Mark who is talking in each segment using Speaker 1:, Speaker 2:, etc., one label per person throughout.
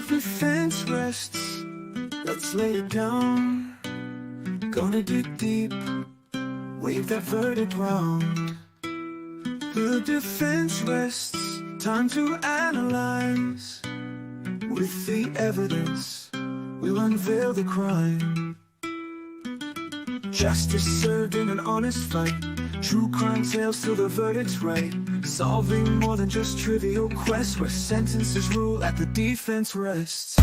Speaker 1: defense rests, let's lay it down. Gonna dig deep, wave that verdict round. The defense rests, time to analyze. With the evidence, we'll unveil the crime. Justice served in an honest fight, true crime tales till the verdict's right. Solving more than just trivial quests, where sentences rule at the defense rests.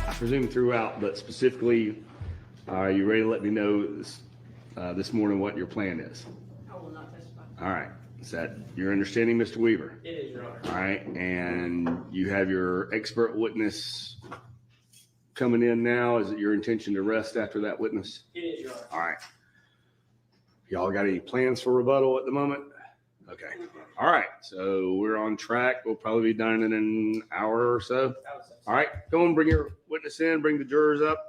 Speaker 2: I presume throughout, but specifically, are you ready to let me know this morning what your plan is?
Speaker 3: I will not testify.
Speaker 2: All right. Is that your understanding, Mr. Weaver?
Speaker 3: It is, Your Honor.
Speaker 2: All right. And you have your expert witness coming in now. Is it your intention to rest after that witness?
Speaker 3: It is, Your Honor.
Speaker 2: All right. Y'all got any plans for rebuttal at the moment? Okay. All right. So we're on track. We'll probably be done in an hour or so. All right. Go and bring your witness in. Bring the jurors up.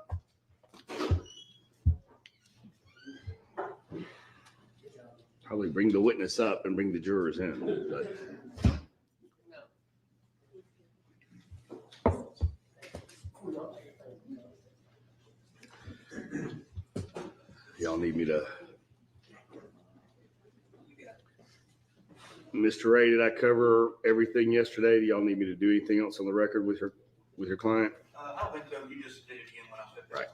Speaker 2: Probably bring the witness up and bring the jurors in. But. Y'all need me to. Mr. Ray, did I cover everything yesterday? Do y'all need me to do anything else on the record with your client?
Speaker 4: I don't think so. You just did it again when I said that.
Speaker 2: Right.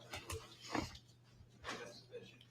Speaker 4: That's sufficient.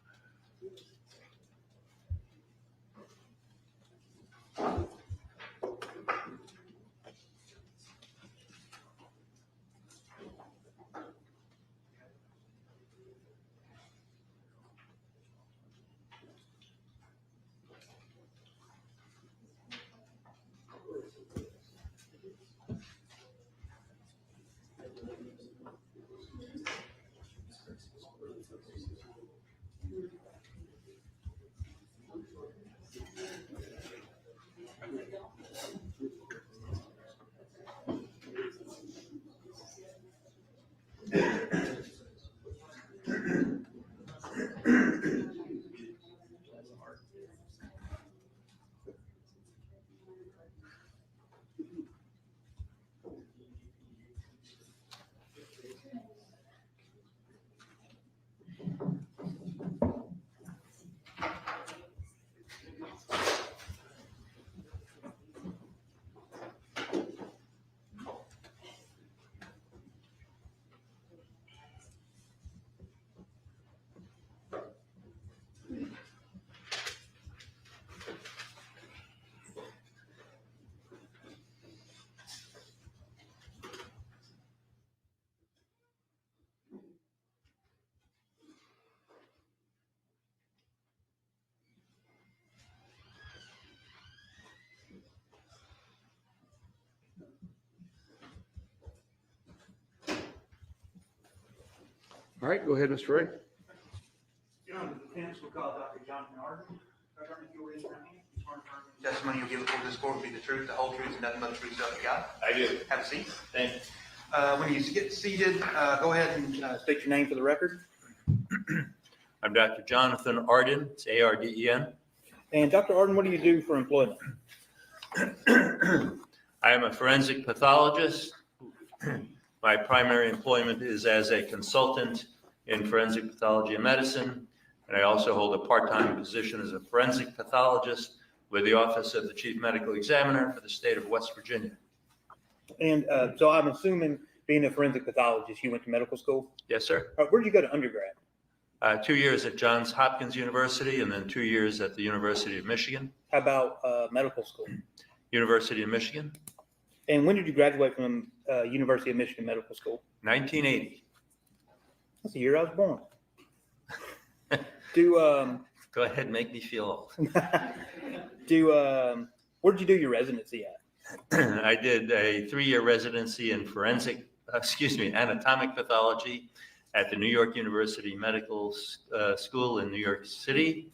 Speaker 2: All right, go ahead, Mr. Ray.
Speaker 4: Your Honor, the defense will call Dr. Jonathan Arden. Dr. Arden, if you'll raise your hand. You swear to affirm the testimony you'll give before this court will be the truth, the whole truth, and nothing but the truth, so help you God.
Speaker 5: I do.
Speaker 4: Have a seat.
Speaker 5: Thank you.
Speaker 4: When you get seated, go ahead and state your name for the record.
Speaker 5: I'm Dr. Jonathan Arden. It's A-R-D-E-N.
Speaker 4: And Dr. Arden, what do you do for employment?
Speaker 5: I am a forensic pathologist. My primary employment is as a consultant in forensic pathology and medicine, and I also hold a part-time position as a forensic pathologist with the Office of the Chief Medical Examiner for the state of West Virginia.
Speaker 4: And so I'm assuming, being a forensic pathologist, you went to medical school?
Speaker 5: Yes, sir.
Speaker 4: Where did you go to undergrad?
Speaker 5: 2 years at Johns Hopkins University and then 2 years at the University of Michigan.
Speaker 4: How about medical school?
Speaker 5: University of Michigan,
Speaker 4: And when did you graduate from University of Michigan Medical School?
Speaker 5: 1980.
Speaker 4: That's the year I was born.
Speaker 5: Go ahead and make me feel old.
Speaker 4: Where did you do your residency at?
Speaker 5: I did a 3-year residency in anatomic pathology at the New York University Medical School in New York City.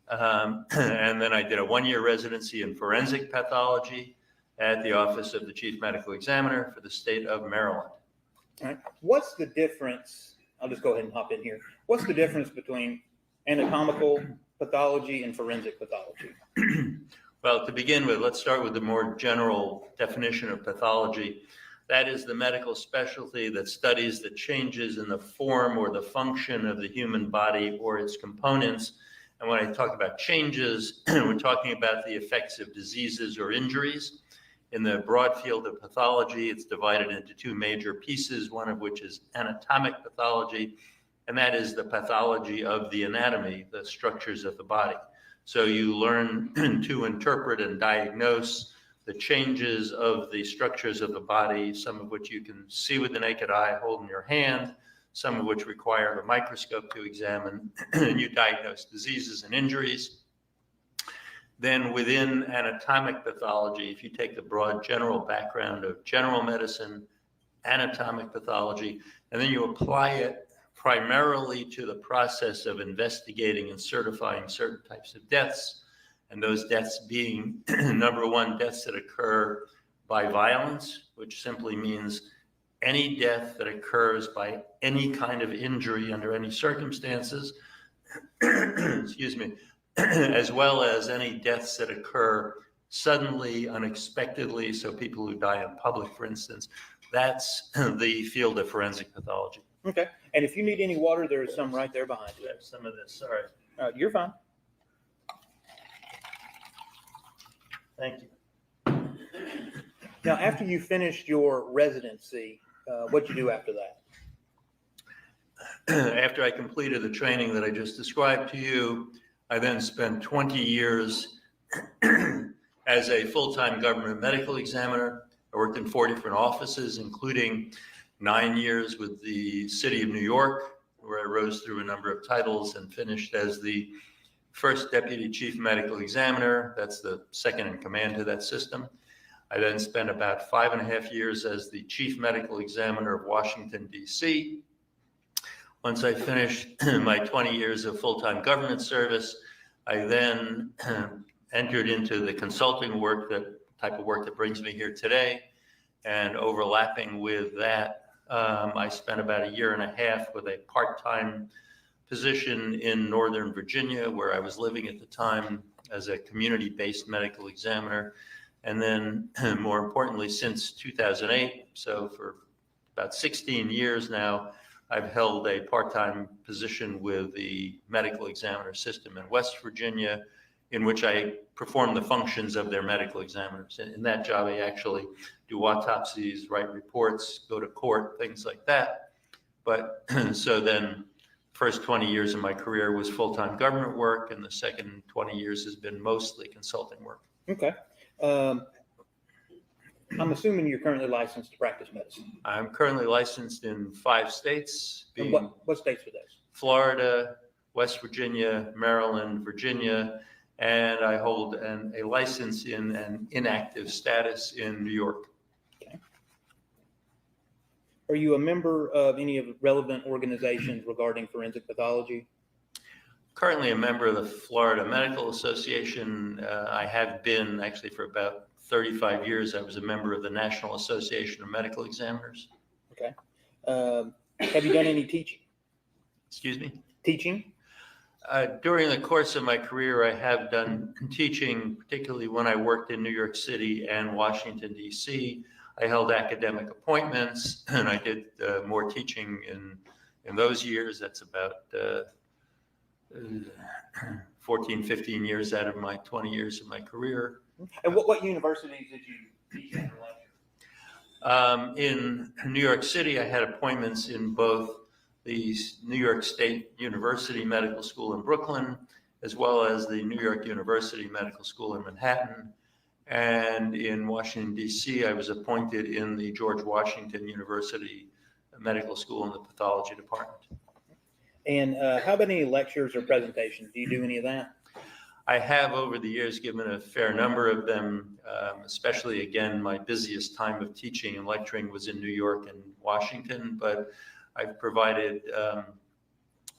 Speaker 5: And then I did a 1-year residency in forensic pathology at the Office of the Chief Medical Examiner for the state of Maryland.
Speaker 4: All right. What's the difference? I'll just go ahead and hop in here. What's the difference between anatomical pathology and forensic pathology?
Speaker 5: Well, to begin with, let's start with the more general definition of pathology. That is the medical specialty that studies the changes in the form or the function of the human body or its components. And when I talk about changes, we're talking about the effects of diseases or injuries. In the broad field of pathology, it's divided into two major pieces, one of which is anatomic pathology, and that is the pathology of the anatomy, the structures of the body. So you learn to interpret and diagnose the changes of the structures of the body, some of which you can see with the naked eye, hold in your hand, some of which require a microscope to examine, and you diagnose diseases and injuries. Then within anatomic pathology, if you take the broad general background of general medicine, anatomic pathology, and then you apply it primarily to the process of investigating and certifying certain types of deaths, and those deaths being, number one, deaths that occur by violence, which simply means any death that occurs by any kind of injury under any circumstances, excuse me, as well as any deaths that occur suddenly, unexpectedly, so people who die in public, for instance. That's the field of forensic pathology.
Speaker 4: Okay. And if you need any water, there is some right there behind you.
Speaker 5: There's some of this, sorry.
Speaker 4: You're fine.
Speaker 5: Thank you.
Speaker 4: Now, after you finished your residency, what'd you do after that?
Speaker 5: After I completed the training that I just described to you, I then spent 20 years as a full-time government medical examiner. I worked in 4 different offices, including 9 years with the city of New York, where I rose through a number of titles and finished as the first deputy chief medical examiner. That's the second in command to that system. I then spent about 5.5 years as the chief medical examiner of Washington, D.C. Once I finished my 20 years of full-time government service, I then entered into the consulting work, that type of work that brings me here today. And overlapping with that, I spent about 1.5 years with a part-time position in Northern Virginia, where I was living at the time, as a community-based medical examiner. And then more importantly, since 2008, so for about 16 years now, I've held a part-time position with the medical examiner system in West Virginia, in which I perform the functions of their medical examiners. In that job, I actually do autopsies, write reports, go to court, things like that. But so then first 20 years of my career was full-time government work, and the second 20 years has been mostly consulting work.
Speaker 4: Okay. I'm assuming you're currently licensed to practice medicine.
Speaker 5: I'm currently licensed in 5 states,
Speaker 4: And
Speaker 5: being
Speaker 4: what states are those?
Speaker 5: Florida, West Virginia, Maryland, Virginia, and I hold a license in an inactive status in New York.
Speaker 4: Okay. Are you a member of any of the relevant organizations regarding forensic pathology?
Speaker 5: Currently a member of the Florida Medical Association. I have been actually for about 35 years. I was a member of the National Association of Medical Examiners.
Speaker 4: Okay. Have you done any teaching?
Speaker 5: Excuse me?
Speaker 4: Teaching?
Speaker 5: During the course of my career, I have done teaching, particularly when I worked in New York City and Washington, D.C. I held academic appointments, and I did more teaching in those years. That's about 14, 15 years out of my 20 years of my career.
Speaker 4: And what universities did you teach at or lecture?
Speaker 5: In New York City, I had appointments in both the New York State University Medical School in Brooklyn, as well as the New York University Medical School in Manhattan. And in Washington, D.C., I was appointed in the George Washington University Medical School in the pathology department.
Speaker 4: And how about any lectures or presentations? Do you do any of that?
Speaker 5: I have over the years given a fair number of them, especially again, my busiest time of teaching and lecturing was in New York and Washington, but I've provided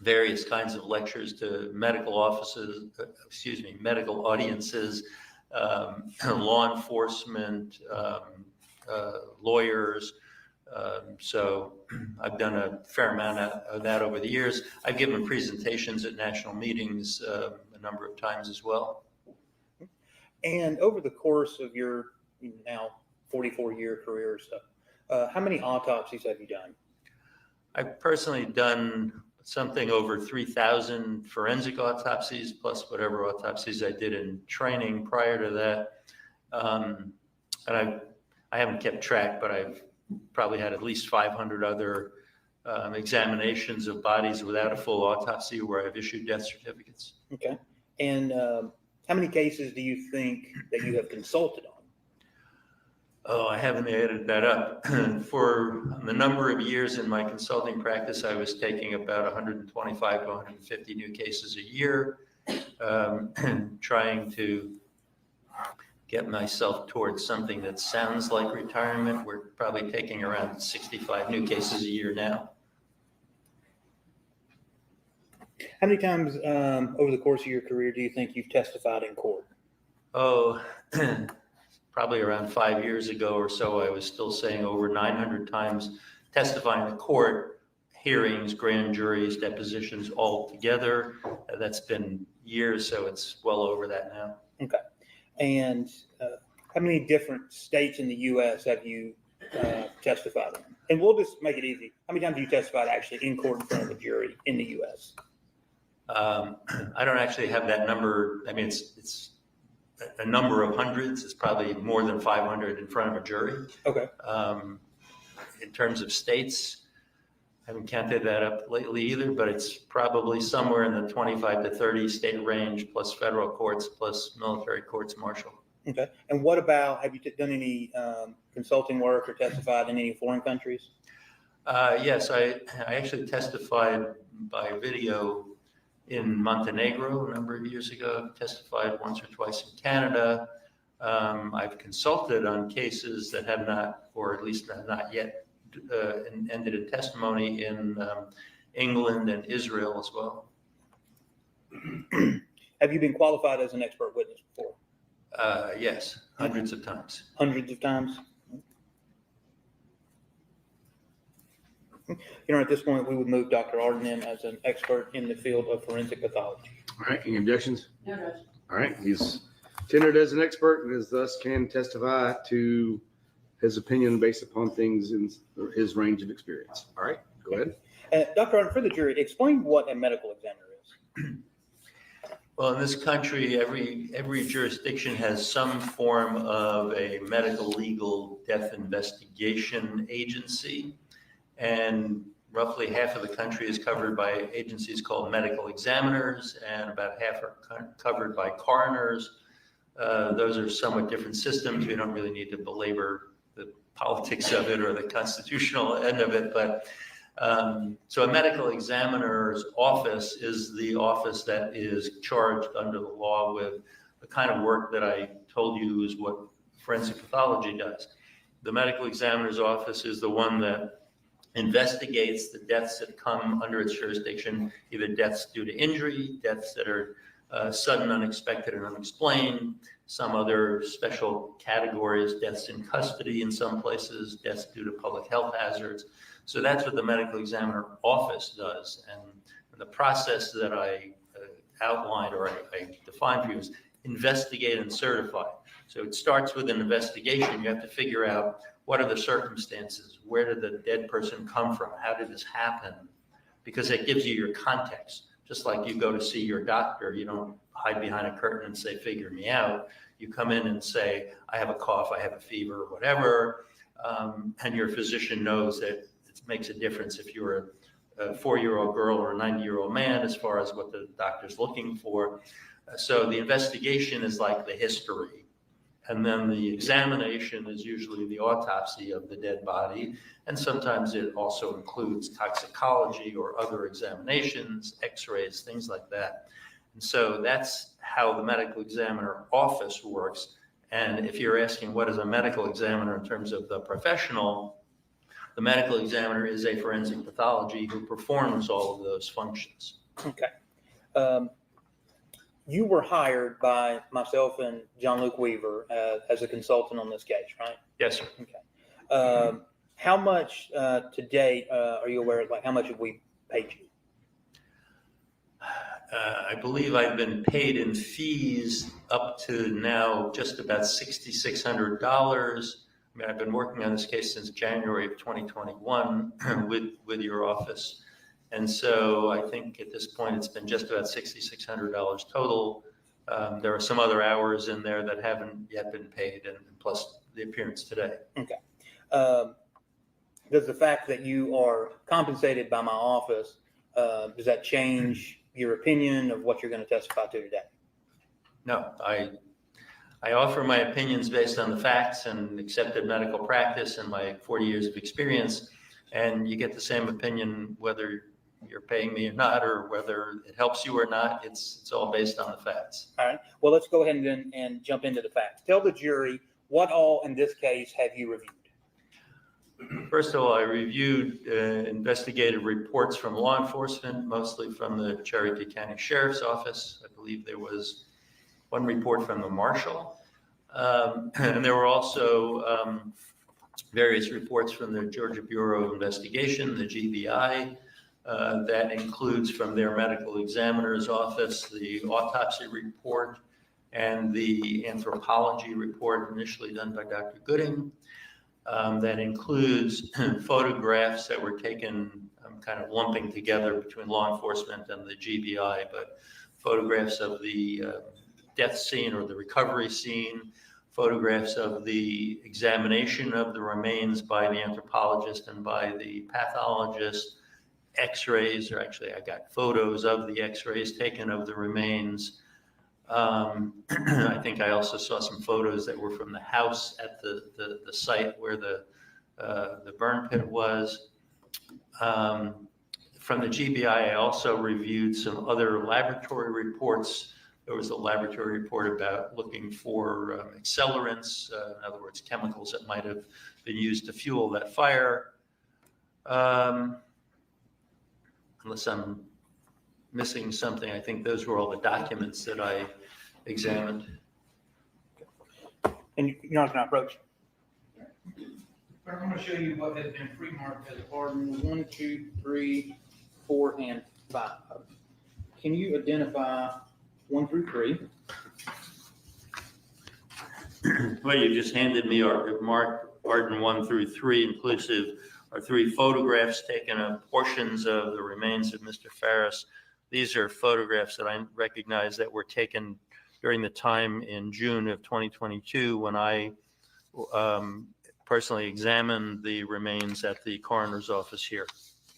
Speaker 5: various kinds of lectures to medical offices, medical audiences, law enforcement, lawyers. So I've done a fair amount of that over the years. I've given presentations at national meetings a number of times as well.
Speaker 4: And over the course of your now 44-year career or so, how many autopsies have you done?
Speaker 5: I've personally done something over 3,000 forensic autopsies, plus whatever autopsies I did in training prior to that. And I haven't kept track, but I've probably had at least 500 other examinations of bodies without a full autopsy where I've issued death certificates.
Speaker 4: Okay. And how many cases do you think that you have consulted on?
Speaker 5: Oh, I haven't added that up. For the number of years in my consulting practice, I was taking about 125 to 150 new cases a year, trying to get myself towards something that sounds like retirement. We're probably taking around 65 new cases a year now.
Speaker 4: How many times over the course of your career do you think you've testified in court?
Speaker 5: Oh, probably around 5 years ago or so, I was still saying over 900 times testifying in court, hearings, grand juries, depositions all together. That's been years, so it's well over that now.
Speaker 4: Okay. And how many different states in the U.S. have you testified in? And we'll just make it easy. How many times have you testified actually in court in front of a jury in the U.S.?
Speaker 5: I don't actually have that number. I mean, it's a number of hundreds. It's probably more than 500 in front of a jury.
Speaker 4: Okay.
Speaker 5: In terms of states, I haven't counted that up lately either, but it's probably somewhere in the 25 to 30 state range, plus federal courts, plus military courts martial.
Speaker 4: Okay. And what about, have you done any consulting work or testified in any foreign countries?
Speaker 5: Yes, I actually testified by video in Montenegro a number of years ago, testified once or twice in Canada. I've consulted on cases that have not, or at least have not yet ended in testimony in England and Israel as well.
Speaker 4: Have you been qualified as an expert witness before?
Speaker 5: Yes, hundreds of times.
Speaker 4: Hundreds of times? At this point, we would move Dr. Arden in as an expert in the field of forensic pathology.
Speaker 2: All right, any objections?
Speaker 3: No, Judge.
Speaker 2: All right, he's tendered as an expert and is thus can testify to his opinion based upon things in his range of experience. All right, go ahead.
Speaker 4: Dr. Arden, for the jury, explain what a medical examiner is.
Speaker 5: Well, in this country, every jurisdiction has some form of a medical legal death investigation agency. And roughly half of the country is covered by agencies called medical examiners, and about half are covered by coroners. Those are somewhat different systems. We don't really need to belabor the politics of it or the constitutional end of it. But so a medical examiner's office is the office that is charged under the law with the kind of work that I told you is what forensic pathology does. The medical examiner's office is the one that investigates the deaths that come under its jurisdiction, either deaths due to injury, deaths that are sudden, unexpected, and unexplained, some other special categories, deaths in custody in some places, deaths due to public health hazards. So that's what the medical examiner office does. And the process that I outlined or I defined for you is investigate and certify. So it starts with an investigation. You have to figure out what are the circumstances? Where did the dead person come from? How did this happen? Because it gives you your context. Just like you go to see your doctor, you don't hide behind a curtain and say, figure me out. You come in and say, I have a cough, I have a fever, whatever. And your physician knows that it makes a difference if you're a 4-year-old girl or a 90-year-old man as far as what the doctor's looking for. So the investigation is like the history. And then the examination is usually the autopsy of the dead body. And sometimes it also includes toxicology or other examinations, x-rays, things like that. And so that's how the medical examiner office works. And if you're asking what is a medical examiner in terms of the professional, the medical examiner is a forensic pathology who performs all of those functions.
Speaker 4: Okay. You were hired by myself and John Luke Weaver as a consultant on this case, right?
Speaker 5: Yes, sir.
Speaker 4: Okay. How much to date are you aware of? Like, how much have we paid you?
Speaker 5: I believe I've been paid in fees up to now just about $6,600. I mean, I've been working on this case since January of 2021 with your office. And so I think at this point, it's been just about $6,600 total. There are some other hours in there that haven't yet been paid, and plus the appearance today.
Speaker 4: Okay. Does the fact that you are compensated by my office, does that change your opinion of what you're going to testify to today?
Speaker 5: No, I offer my opinions based on the facts and accepted medical practice and my 40 years of experience, and you get the same opinion whether you're paying me or not, or whether it helps you or not. It's all based on the facts.
Speaker 4: All right. Well, let's go ahead and jump into the facts. Tell the jury what all in this case have you reviewed?
Speaker 5: First of all, I reviewed investigative reports from law enforcement, mostly from the Cherokee County Sheriff's Office. I believe there was one report from the marshal. And there were also various reports from the Georgia Bureau of Investigation, the GBI. That includes from their medical examiner's office, the autopsy report and the anthropology report initially done by Dr. Gooding. That includes photographs that were taken, I'm kind of lumping together between law enforcement and the GBI, but photographs of the death scene or the recovery scene, photographs of the examination of the remains by the anthropologist and by the pathologist, x-rays, or actually I got photos of the x-rays taken of the remains. I think I also saw some photos that were from the house at the site where the burn pit was. From the GBI, I also reviewed some other laboratory reports. There was a laboratory report about looking for accelerants, in other words, chemicals that might have been used to fuel that fire. Unless I'm missing something, I think those were all the documents that I examined.
Speaker 4: And you're not going to approach. I'm going to show you what has been pre-marked as Arden 1, 2, 3, 4, and 5. Can you identify 1 through 3?
Speaker 5: Well, you just handed me our marked Arden 1 through 3 inclusive are 3 photographs taken of portions of the remains of Mr. Farris. These are photographs that I recognize that were taken during the time in June of 2022 when I personally examined the remains at the coroner's office here.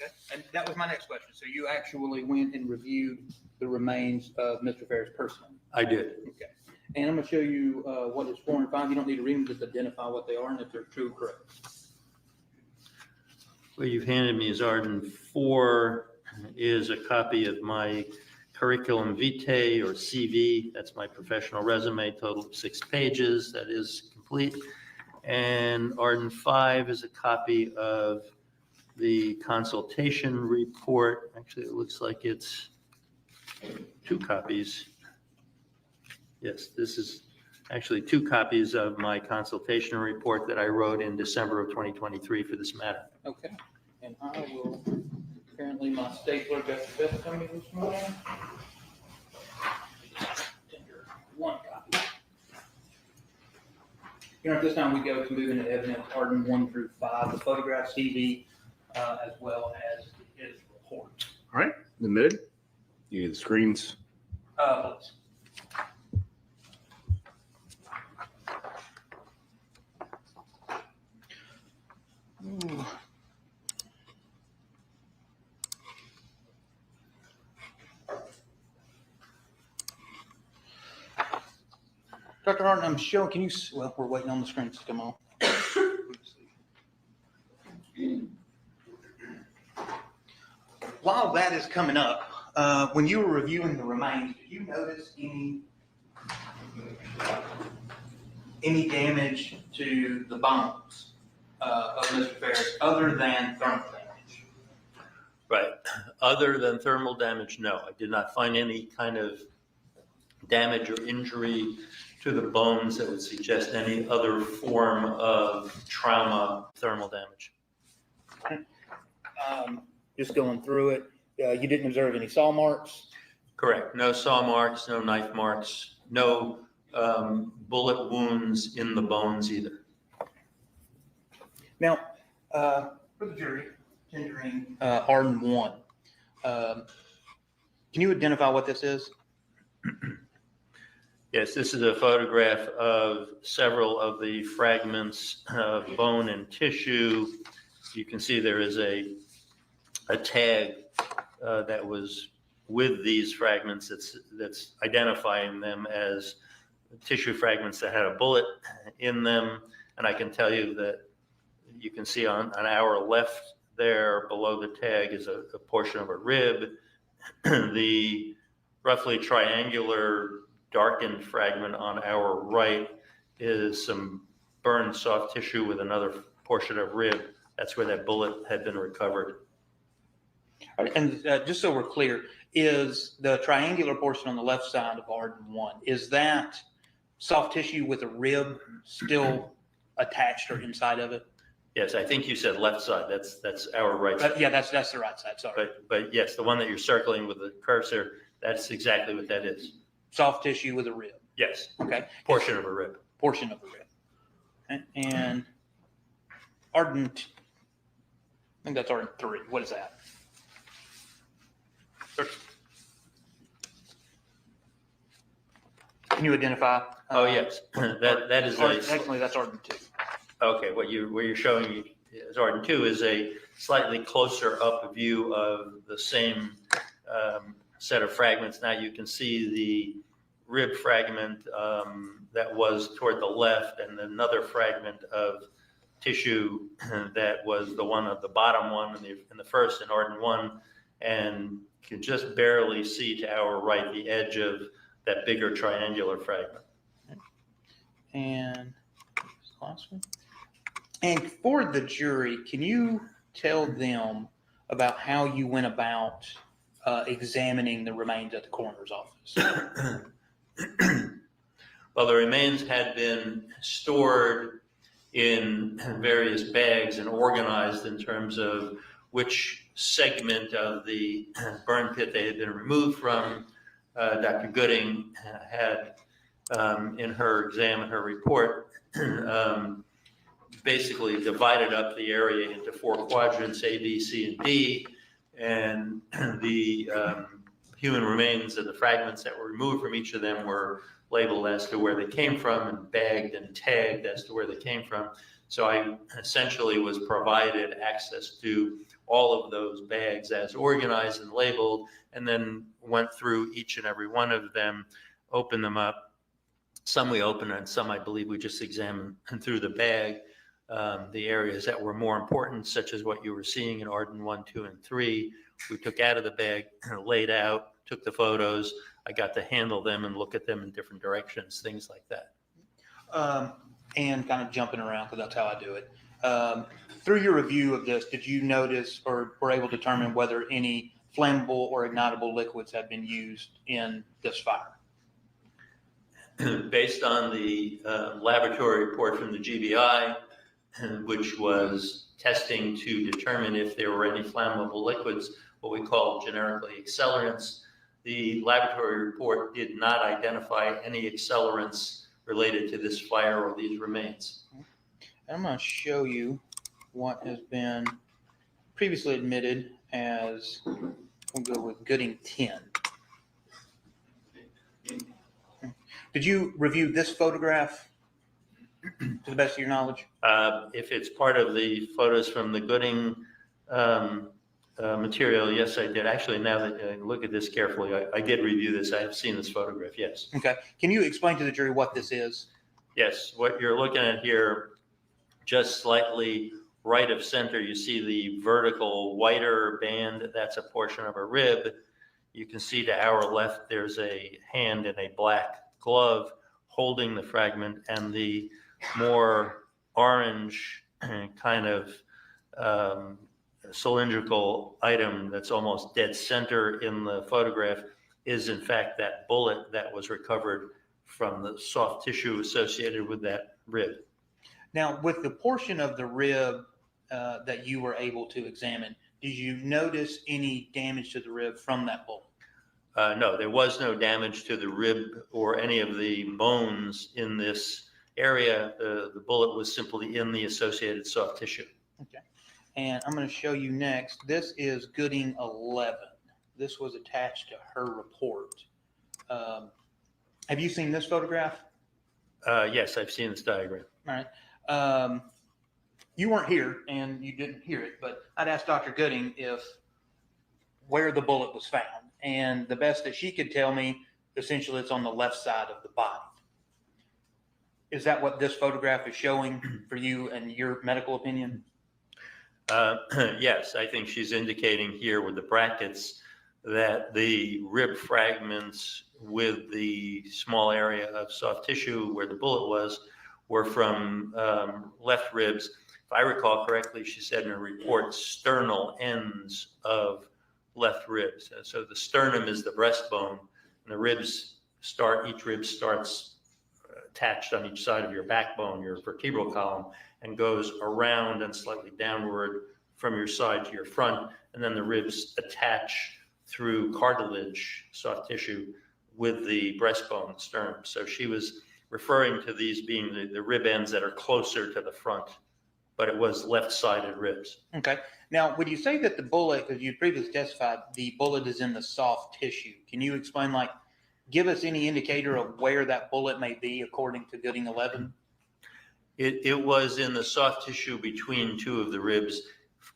Speaker 4: Okay. And that was my next question. So you actually went and reviewed the remains of Mr. Farris personally?
Speaker 5: I did.
Speaker 4: Okay. And I'm going to show you what is 4 and 5. You don't need to read them, just identify what they are and if they're true or correct.
Speaker 5: What you've handed me is Arden 4 is a copy of my curriculum vitae or CV. That's my professional resume, total of 6 pages. That is complete. And Arden 5 is a copy of the consultation report. Actually, it looks like it's 2 copies. Yes, this is actually 2 copies of my consultation report that I wrote in December of 2023 for this matter.
Speaker 4: Okay. And I will, apparently my stapler got the best of me this morning. One copy. You know, at this time we go to moving to evidence Arden 1 through 5, the photograph CV, as well as his report.
Speaker 2: All right, in the mid, you get the screens.
Speaker 4: Please. Dr. Arden, I'm showing, can you, well, we're waiting on the screens to come on. While that is coming up, when you were reviewing the remains, did you notice any damage to the bones of Mr. Farris other than thermal damage?
Speaker 5: Right. Other than thermal damage, no. I did not find any kind of damage or injury to the bones that would suggest any other form of trauma, thermal damage.
Speaker 4: Just going through it, you didn't observe any saw marks?
Speaker 5: Correct. No saw marks, no knife marks, no bullet wounds in the bones either.
Speaker 4: Now, for the jury, tendering Arden 1, can you identify what this is?
Speaker 5: Yes, this is a photograph of several of the fragments of bone and tissue. You can see there is a tag that was with these fragments that's identifying them as tissue fragments that had a bullet in them. And I can tell you that you can see on our left there below the tag is a portion of a rib. The roughly triangular darkened fragment on our right is some burned soft tissue with another portion of rib. That's where that bullet had been recovered.
Speaker 4: And just so we're clear, is the triangular portion on the left side of Arden 1, is that soft tissue with a rib still attached or inside of it?
Speaker 5: Yes, I think you said left side. That's our right side.
Speaker 4: Yeah, that's the right side, sorry.
Speaker 5: But yes, the one that you're circling with the cursor, that's exactly what that is.
Speaker 4: Soft tissue with a rib.
Speaker 5: Yes,
Speaker 4: Okay.
Speaker 5: portion of a rib.
Speaker 4: Portion of the rib. And Arden, I think that's Arden 3. What is that? Can you identify?
Speaker 5: Oh, yes, that is
Speaker 4: Actually, that's Arden 2.
Speaker 5: okay, what you're showing as Arden 2 is a slightly closer up view of the same set of fragments. Now you can see the rib fragment that was toward the left and another fragment of tissue that was the one of the bottom one in the first in Arden 1, and you can just barely see to our right the edge of that bigger triangular fragment.
Speaker 4: And last one. And for the jury, can you tell them about how you went about examining the remains at the coroner's office?
Speaker 5: Well, the remains had been stored in various bags and organized in terms of which segment of the burn pit they had been removed from. Dr. Gooding had, in her exam and her report, basically divided up the area into 4 quadrants, A, B, C, and D, and the human remains and the fragments that were removed from each of them were labeled as to where they came from and bagged and tagged as to where they came from. So I essentially was provided access to all of those bags as organized and labeled, and then went through each and every one of them, opened them up. Some we opened and some I believe we just examined through the bag. The areas that were more important, such as what you were seeing in Arden 1, 2, and 3, we took out of the bag, laid out, took the photos. I got to handle them and look at them in different directions, things like that.
Speaker 4: And kind of jumping around, because that's how I do it. Through your review of this, did you notice or were able to determine whether any flammable or ignitable liquids had been used in this fire?
Speaker 5: Based on the laboratory report from the GBI, which was testing to determine if there were any flammable liquids, what we call generically accelerants, the laboratory report did not identify any accelerants related to this fire or these remains.
Speaker 4: I'm going to show you what has been previously admitted as, we'll go with Gooding 10. Did you review this photograph to the best of your knowledge?
Speaker 5: If it's part of the photos from the Gooding material, yes, I did. Actually, now that I look at this carefully, I did review this. I have seen this photograph, yes.
Speaker 4: Okay. Can you explain to the jury what this is?
Speaker 5: Yes, what you're looking at here, just slightly right of center, you see the vertical whiter band. That's a portion of a rib. You can see to our left, there's a hand in a black glove holding the fragment, and the more orange kind of cylindrical item that's almost dead center in the photograph is in fact that bullet that was recovered from the soft tissue associated with that rib.
Speaker 4: Now, with the portion of the rib that you were able to examine, did you notice any damage to the rib from that bullet?
Speaker 5: No, there was no damage to the rib or any of the bones in this area. The bullet was simply in the associated soft tissue.
Speaker 4: Okay. And I'm going to show you next. This is Gooding 11. This was attached to her report. Have you seen this photograph?
Speaker 5: Yes, I've seen this diagram.
Speaker 4: All right. You weren't here and you didn't hear it, but I'd asked Dr. Gooding where the bullet was found. And the best that she could tell me, essentially it's on the left side of the body. Is that what this photograph is showing for you and your medical opinion?
Speaker 5: Yes, I think she's indicating here with the brackets that the rib fragments with the small area of soft tissue where the bullet was were from left ribs. If I recall correctly, she said in her report, sternal ends of left ribs. So the sternum is the breastbone, and the ribs each rib starts attached on each side of your backbone, your vertebral column, and goes around and slightly downward from your side to your front. And then the ribs attach through cartilage, soft tissue, with the breastbone, the sternum. So she was referring to these being the rib ends that are closer to the front, but it was left-sided ribs.
Speaker 4: Okay. Now, would you say that the bullet, because you previously testified, the bullet is in the soft tissue? Can you explain, give us any indicator of where that bullet may be according to Gooding 11?
Speaker 5: It was in the soft tissue between two of the ribs,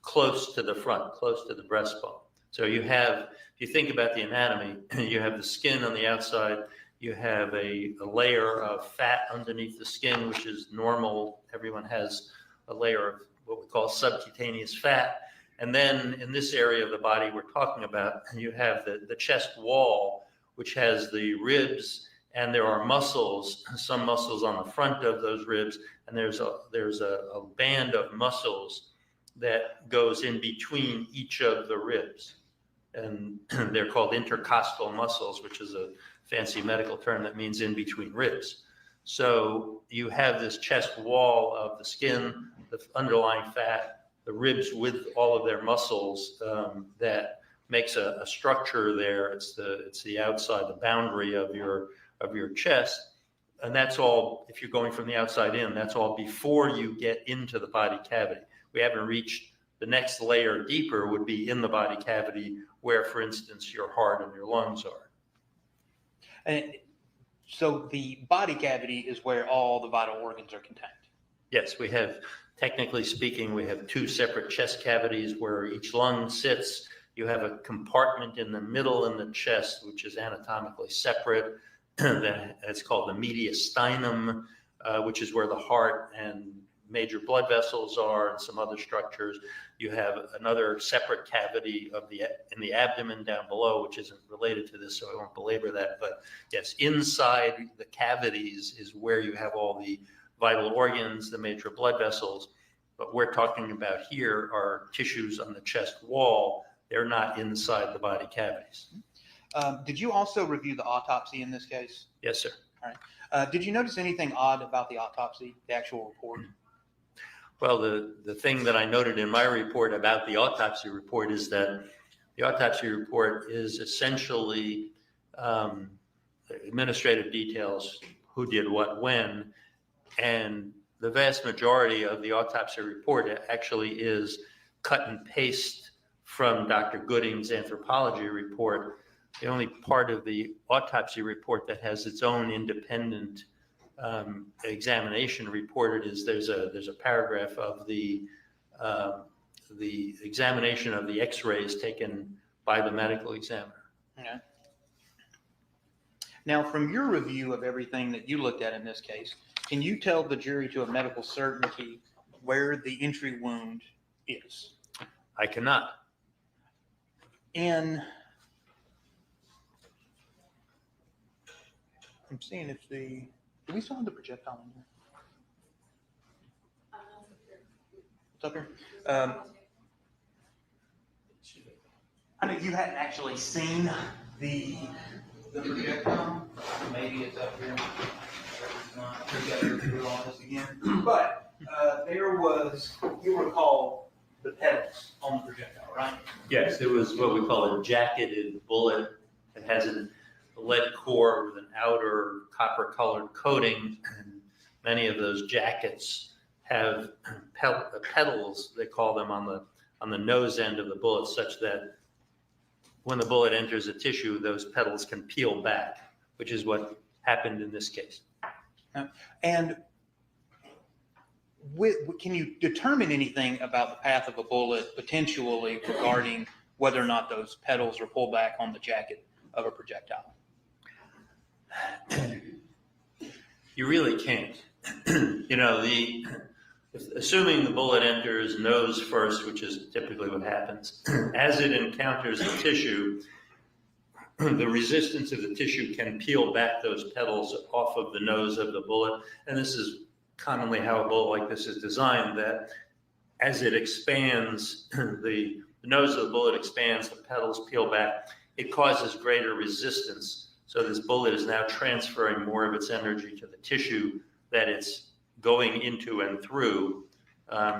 Speaker 5: close to the front, close to the breastbone. So you have, if you think about the anatomy, you have the skin on the outside, you have a layer of fat underneath the skin, which is normal. Everyone has a layer of what we call subcutaneous fat. And then in this area of the body we're talking about, you have the chest wall, which has the ribs, and there are muscles, some muscles on the front of those ribs, and there's a band of muscles that goes in between each of the ribs. And they're called intercostal muscles, which is a fancy medical term that means in between ribs. So you have this chest wall of the skin, the underlying fat, the ribs with all of their muscles that makes a structure there. It's the outside, the boundary of your chest. And that's all, if you're going from the outside in, that's all before you get into the body cavity. We haven't reached the next layer deeper would be in the body cavity where, for instance, your heart and your lungs are.
Speaker 4: And so the body cavity is where all the vital organs are contained.
Speaker 5: Yes, we have, technically speaking, we have two separate chest cavities where each lung sits. You have a compartment in the middle in the chest, which is anatomically separate. That's called the mediastinum, which is where the heart and major blood vessels are and some other structures. You have another separate cavity in the abdomen down below, which isn't related to this, so I won't belabor that. But yes, inside the cavities is where you have all the vital organs, the major blood vessels. But we're talking about here are tissues on the chest wall. They're not inside the body cavities.
Speaker 4: Did you also review the autopsy in this case?
Speaker 5: Yes, sir.
Speaker 4: All right. Did you notice anything odd about the autopsy, the actual report?
Speaker 5: Well, the thing that I noted in my report about the autopsy report is that the autopsy report is essentially administrative details, who did what when, and the vast majority of the autopsy report actually is cut and paste from Dr. Gooding's anthropology report. The only part of the autopsy report that has its own independent examination reported is there's a paragraph of the examination of the x-rays taken by the medical examiner.
Speaker 4: Okay. Now, from your review of everything that you looked at in this case, can you tell the jury to a medical certainty where the entry wound is?
Speaker 5: I cannot.
Speaker 4: And I'm seeing if do we still have the projectile in there? It's up here. I know you hadn't actually seen the projectile. Maybe it's up here. It's not. We got to do all this again. But there was, you recall, the pedals on the projectile, right?
Speaker 5: Yes, it was what we call a jacketed bullet It has a lead core with an outer copper-colored coating. And many of those jackets have petals, they call them, on the nose end of the bullet, such that when the bullet enters a tissue, those petals can peel back, which is what happened in this case.
Speaker 4: And can you determine anything about the path of a bullet potentially regarding whether or not those petals are pulled back on the jacket of a projectile?
Speaker 5: You really can't. Assuming the bullet enters nose first, which is typically what happens, as it encounters the tissue, the resistance of the tissue can peel back those petals off of the nose of the bullet. And this is commonly how a bullet like this is designed, that as it expands, the nose of the bullet expands, the petals peel back, it causes greater resistance. So this bullet is now transferring more of its energy to the tissue that it's going into and through,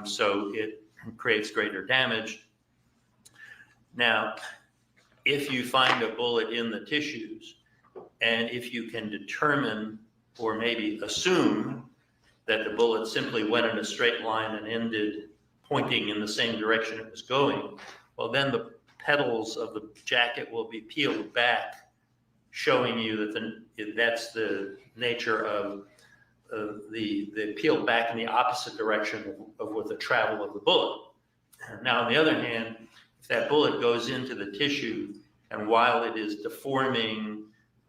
Speaker 5: so it creates greater damage. Now, if you find a bullet in the tissues, and if you can determine or maybe assume that the bullet simply went in a straight line and ended pointing in the same direction it was going, well, then the petals of the jacket will be peeled back, showing you that that's the nature of the peel back in the opposite direction of what the travel of the bullet. Now, on the other hand, if that bullet goes into the tissue and while it is deforming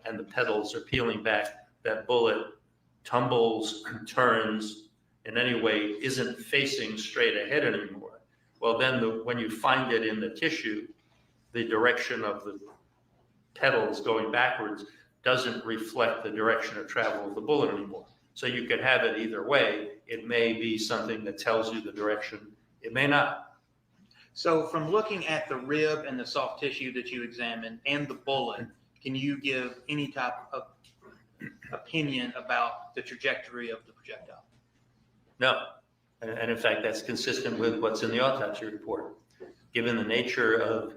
Speaker 5: and the petals are peeling back, that bullet tumbles, turns, in any way isn't facing straight ahead anymore, well, then when you find it in the tissue, the direction of the petals going backwards doesn't reflect the direction of travel of the bullet anymore. So you could have it either way. It may be something that tells you the direction. It may not.
Speaker 4: So from looking at the rib and the soft tissue that you examined and the bullet, can you give any type of opinion about the trajectory of the projectile?
Speaker 5: No. And in fact, that's consistent with what's in the autopsy report. Given the nature of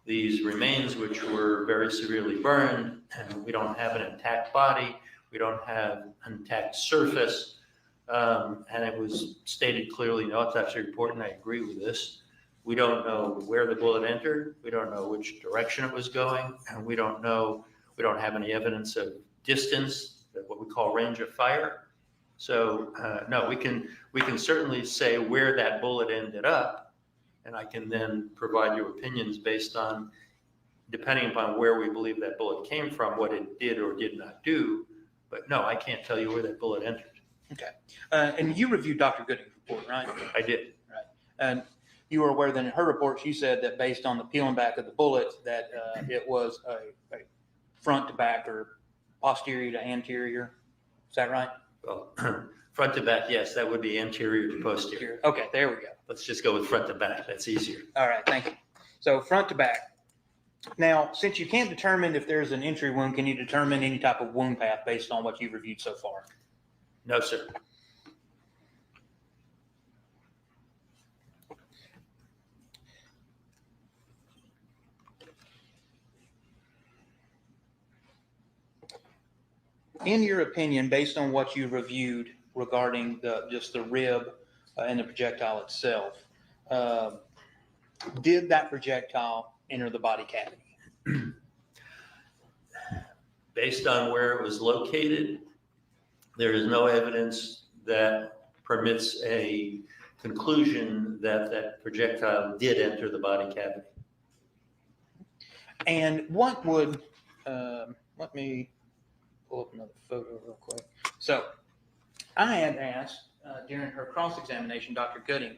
Speaker 5: these remains, which were very severely burned, and we don't have an intact body, we don't have an intact surface, and it was stated clearly in the autopsy report, and I agree with this. We don't know where the bullet entered. We don't know which direction it was going, and we don't have any evidence of distance, what we call range of fire. So no, we can certainly say where that bullet ended up, and I can then provide you opinions based on, depending upon where we believe that bullet came from, what it did or did not do. But no, I can't tell you where that bullet entered.
Speaker 4: Okay. And you reviewed Dr. Gooding's report, right?
Speaker 5: I did.
Speaker 4: Right. And you were aware that in her report, she said that based on the peeling back of the bullet, that it was a front to back or posterior to anterior. Is that right?
Speaker 5: Well, front to back, yes, that would be anterior to posterior.
Speaker 4: Okay, there we go.
Speaker 5: Let's just go with front to back. That's easier.
Speaker 4: All right, thank you. So front to back. Now, since you can't determine if there's an entry wound, can you determine any type of wound path based on what you've reviewed so far?
Speaker 5: No, sir.
Speaker 4: In your opinion, based on what you've reviewed regarding just the rib and the projectile itself, did that projectile enter the body cavity?
Speaker 5: Based on where it was located, there is no evidence that permits a conclusion that that projectile did enter the body cavity.
Speaker 4: And what would, let me pull up another photo real quick. So I had asked during her cross-examination, Dr. Gooding,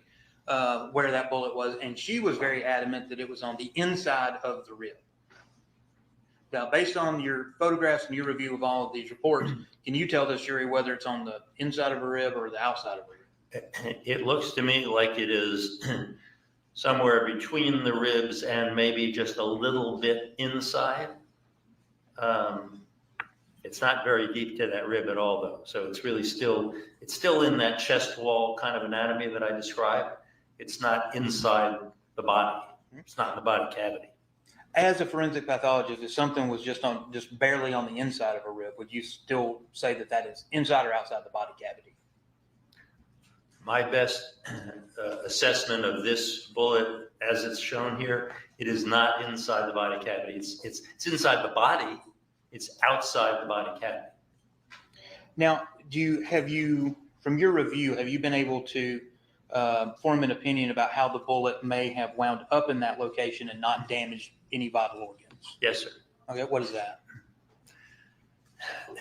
Speaker 4: where that bullet was, and she was very adamant that it was on the inside of the rib. Now, based on your photographs and your review of all of these reports, can you tell this jury whether it's on the inside of a rib or the outside of a rib?
Speaker 5: It looks to me like it is somewhere between the ribs and maybe just a little bit inside. It's not very deep to that rib at all, though. So it's really still in that chest wall kind of anatomy that I described. It's not inside the body. It's not in the body cavity.
Speaker 4: As a forensic pathologist, if something was just barely on the inside of a rib, would you still say that that is inside or outside the body cavity?
Speaker 5: My best assessment of this bullet, as it's shown here, it is not inside the body cavity. It's inside the body. It's outside the body cavity.
Speaker 4: Now, from your review, have you been able to form an opinion about how the bullet may have wound up in that location and not damaged any vital organs?
Speaker 5: Yes, sir.
Speaker 4: Okay, what is that?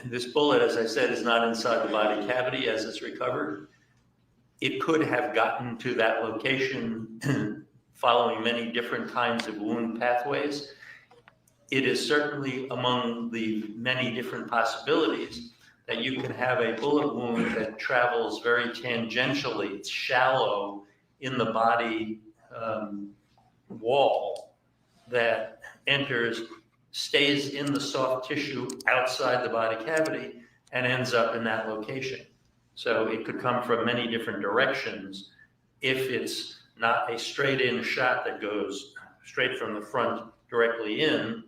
Speaker 5: This bullet, as I said, is not inside the body cavity as it's recovered. It could have gotten to that location following many different kinds of wound pathways. It is certainly among the many different possibilities that you can have a bullet wound that travels very tangentially. It's shallow in the body wall that enters, stays in the soft tissue outside the body cavity, and ends up in that location. So it could come from many different directions. If it's not a straight in shot that goes straight from the front directly in,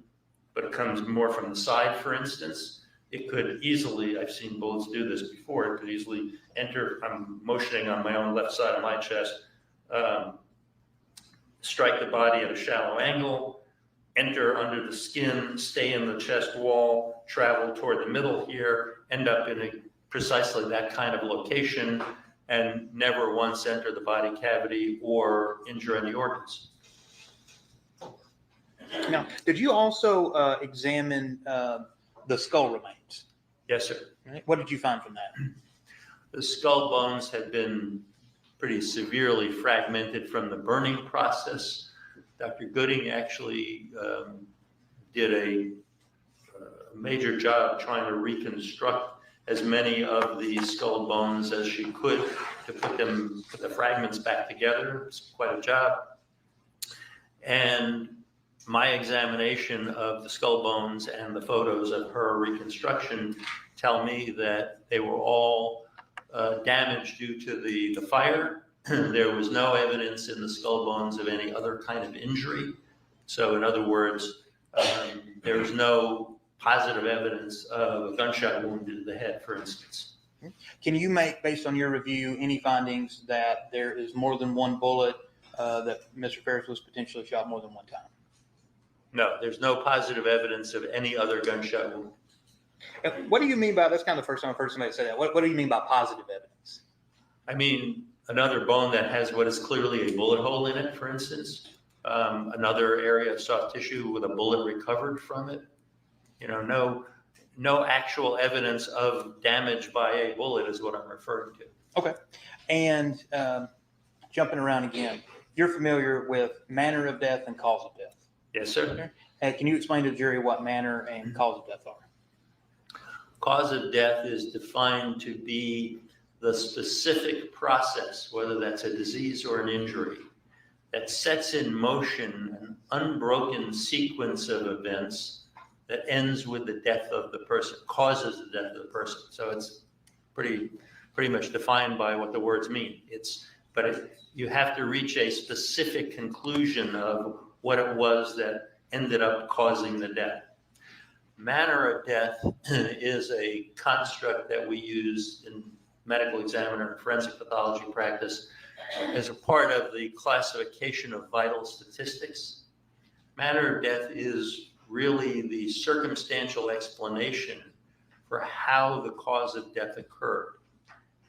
Speaker 5: but it comes more from the side, for instance, it could easily, I've seen bullets do this before, it could easily enter, I'm motioning on my own left side of my chest, strike the body at a shallow angle, enter under the skin, stay in the chest wall, travel toward the middle here, end up in precisely that kind of location, and never once enter the body cavity or injure any organs.
Speaker 4: Now, did you also examine the skull remains?
Speaker 5: Yes, sir.
Speaker 4: What did you find from that?
Speaker 5: The skull bones had been pretty severely fragmented from the burning process. Dr. Gooding actually did a major job trying to reconstruct as many of the skull bones as she could to put the fragments back together. It's quite a job. And my examination of the skull bones and the photos of her reconstruction tell me that they were all damaged due to the fire. There was no evidence in the skull bones of any other kind of injury. So in other words, there was no positive evidence of a gunshot wound to the head, for instance.
Speaker 4: Can you make, based on your review, any findings that there is more than one bullet that Mr. Farris was potentially shot more than one time?
Speaker 5: No, there's no positive evidence of any other gunshot wound.
Speaker 4: What do you mean by, that's kind of the first time I've heard somebody say that. What do you mean by positive evidence?
Speaker 5: I mean, another bone that has what is clearly a bullet hole in it, for instance. Another area of soft tissue with a bullet recovered from it. You know, no actual evidence of damage by a bullet is what I'm referring to.
Speaker 4: Okay. And jumping around again, you're familiar with manner of death and cause of death.
Speaker 5: Yes, sir.
Speaker 4: Can you explain to the jury what manner and cause of death are?
Speaker 5: Cause of death is defined to be the specific process, whether that's a disease or an injury, that sets in motion an unbroken sequence of events that ends with the death of the person, causes the death of the person. So it's pretty much defined by what the words mean. You have to reach a specific conclusion of what it was that ended up causing the death. Manner of death is a construct that we use in medical examiner and forensic pathology practice as a part of the classification of vital statistics. Manner of death is really the circumstantial explanation for how the cause of death occurred.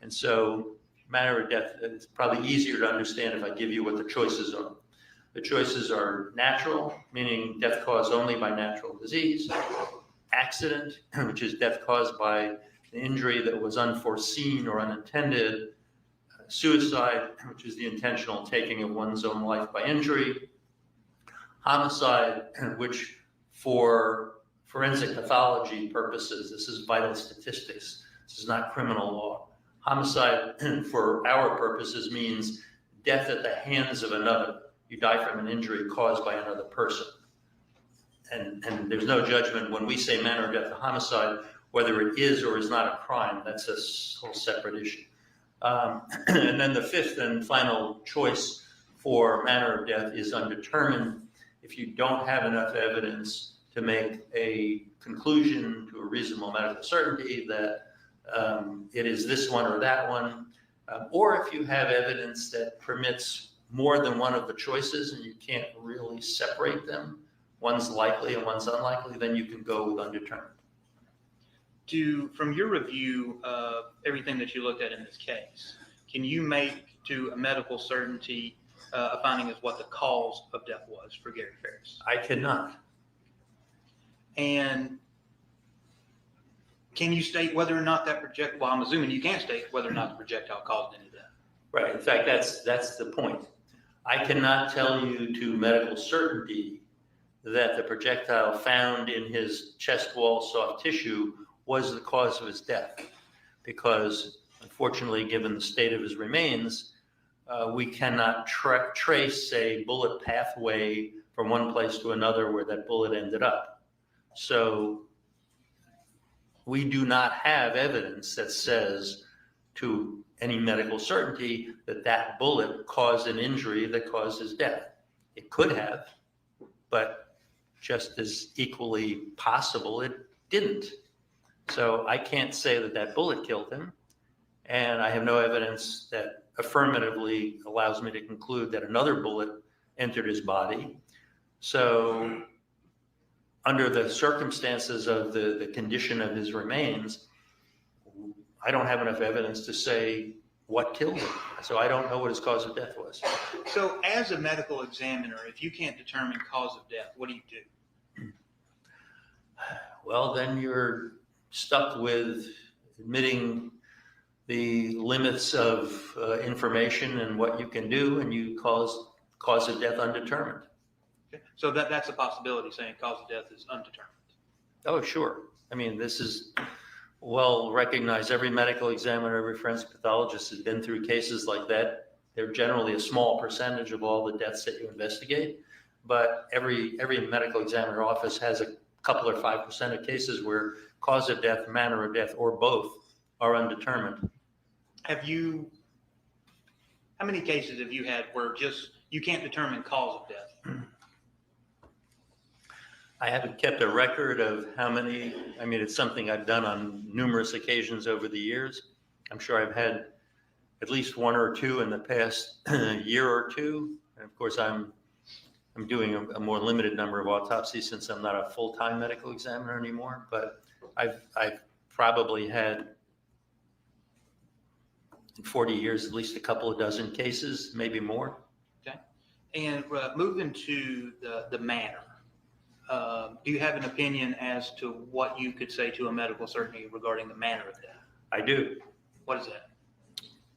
Speaker 5: And so manner of death, it's probably easier to understand if I give you what the choices are. The choices are natural, meaning death caused only by natural disease; accident, which is death caused by an injury that was unforeseen or unintended; suicide, which is the intentional taking of one's own life by injury; homicide, which for forensic pathology purposes, this is vital statistics, this is not criminal law. Homicide for our purposes means death at the hands of another. You die from an injury caused by another person. And there's no judgment when we say manner of death or homicide, whether it is or is not a crime. That's a whole separate issue. And then the fifth and final choice for manner of death is undetermined. if you don't have enough evidence to make a conclusion to a reasonable medical certainty that it is this one or that one, or if you have evidence that permits more than one of the choices and you can't really separate them, one's likely and one's unlikely, then you can go with undetermined.
Speaker 4: From your review of everything that you looked at in this case, can you make to a medical certainty a finding of what the cause of death was for Gary Farris?
Speaker 5: I cannot.
Speaker 4: And can you state whether or not that well, I'm assuming you can't state whether or not the projectile caused any death.
Speaker 5: Right. In fact, that's the point. I cannot tell you to medical certainty that the projectile found in his chest wall soft tissue was the cause of his death, because unfortunately, given the state of his remains, we cannot trace a bullet pathway from one place to another where that bullet ended up. So we do not have evidence that says to any medical certainty that that bullet caused an injury that caused his death. It could have, but just as equally possible, it didn't. So I can't say that that bullet killed him, and I have no evidence that affirmatively allows me to conclude that another bullet entered his body. So under the circumstances of the condition of his remains, I don't have enough evidence to say what killed him. So I don't know what his cause of death was.
Speaker 4: So as a medical examiner, if you can't determine cause of death, what do you do?
Speaker 5: Well, then you're stuck with admitting the limits of information and what you can do, and you cause of death undetermined.
Speaker 4: Okay. So that's a possibility, saying cause of death is undetermined.
Speaker 5: Oh, sure. I mean, this is well recognized. Every medical examiner, every forensic pathologist has been through cases like that. They're generally a small percentage of all the deaths that you investigate, but every medical examiner office has a couple or 5% of cases where cause of death, manner of death, or both are undetermined.
Speaker 4: How many cases have you had where just you can't determine cause of death?
Speaker 5: I haven't kept a record of how many. I mean, it's something I've done on numerous occasions over the years. I'm sure I've had at least one or two in the past year or two. And of course, I'm doing a more limited number of autopsies since I'm not a full-time medical examiner anymore. But I've probably had in 40 years at least a couple of dozen cases, maybe more.
Speaker 4: Okay. And moving to the manner. Do you have an opinion as to what you could say to a medical certainty regarding the manner of death?
Speaker 5: I do.
Speaker 4: What is that?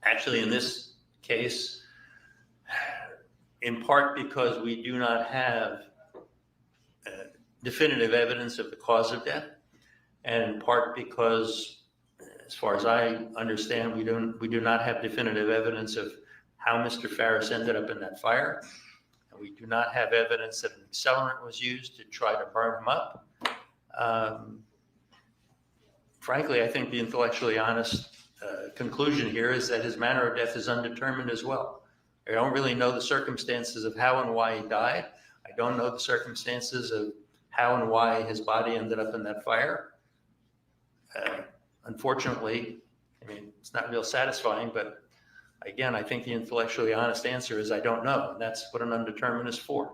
Speaker 5: Actually, in this case, in part because we do not have definitive evidence of the cause of death, and in part because, as far as I understand, we do not have definitive evidence of how Mr. Farris ended up in that fire. We do not have evidence that an accelerant was used to try to burn him up. Frankly, I think the intellectually honest conclusion here is that his manner of death is undetermined as well. I don't really know the circumstances of how and why he died. I don't know the circumstances of how and why his body ended up in that fire. Unfortunately, I mean, it's not real satisfying, but again, I think the intellectually honest answer is I don't know, and that's what an undetermined is for.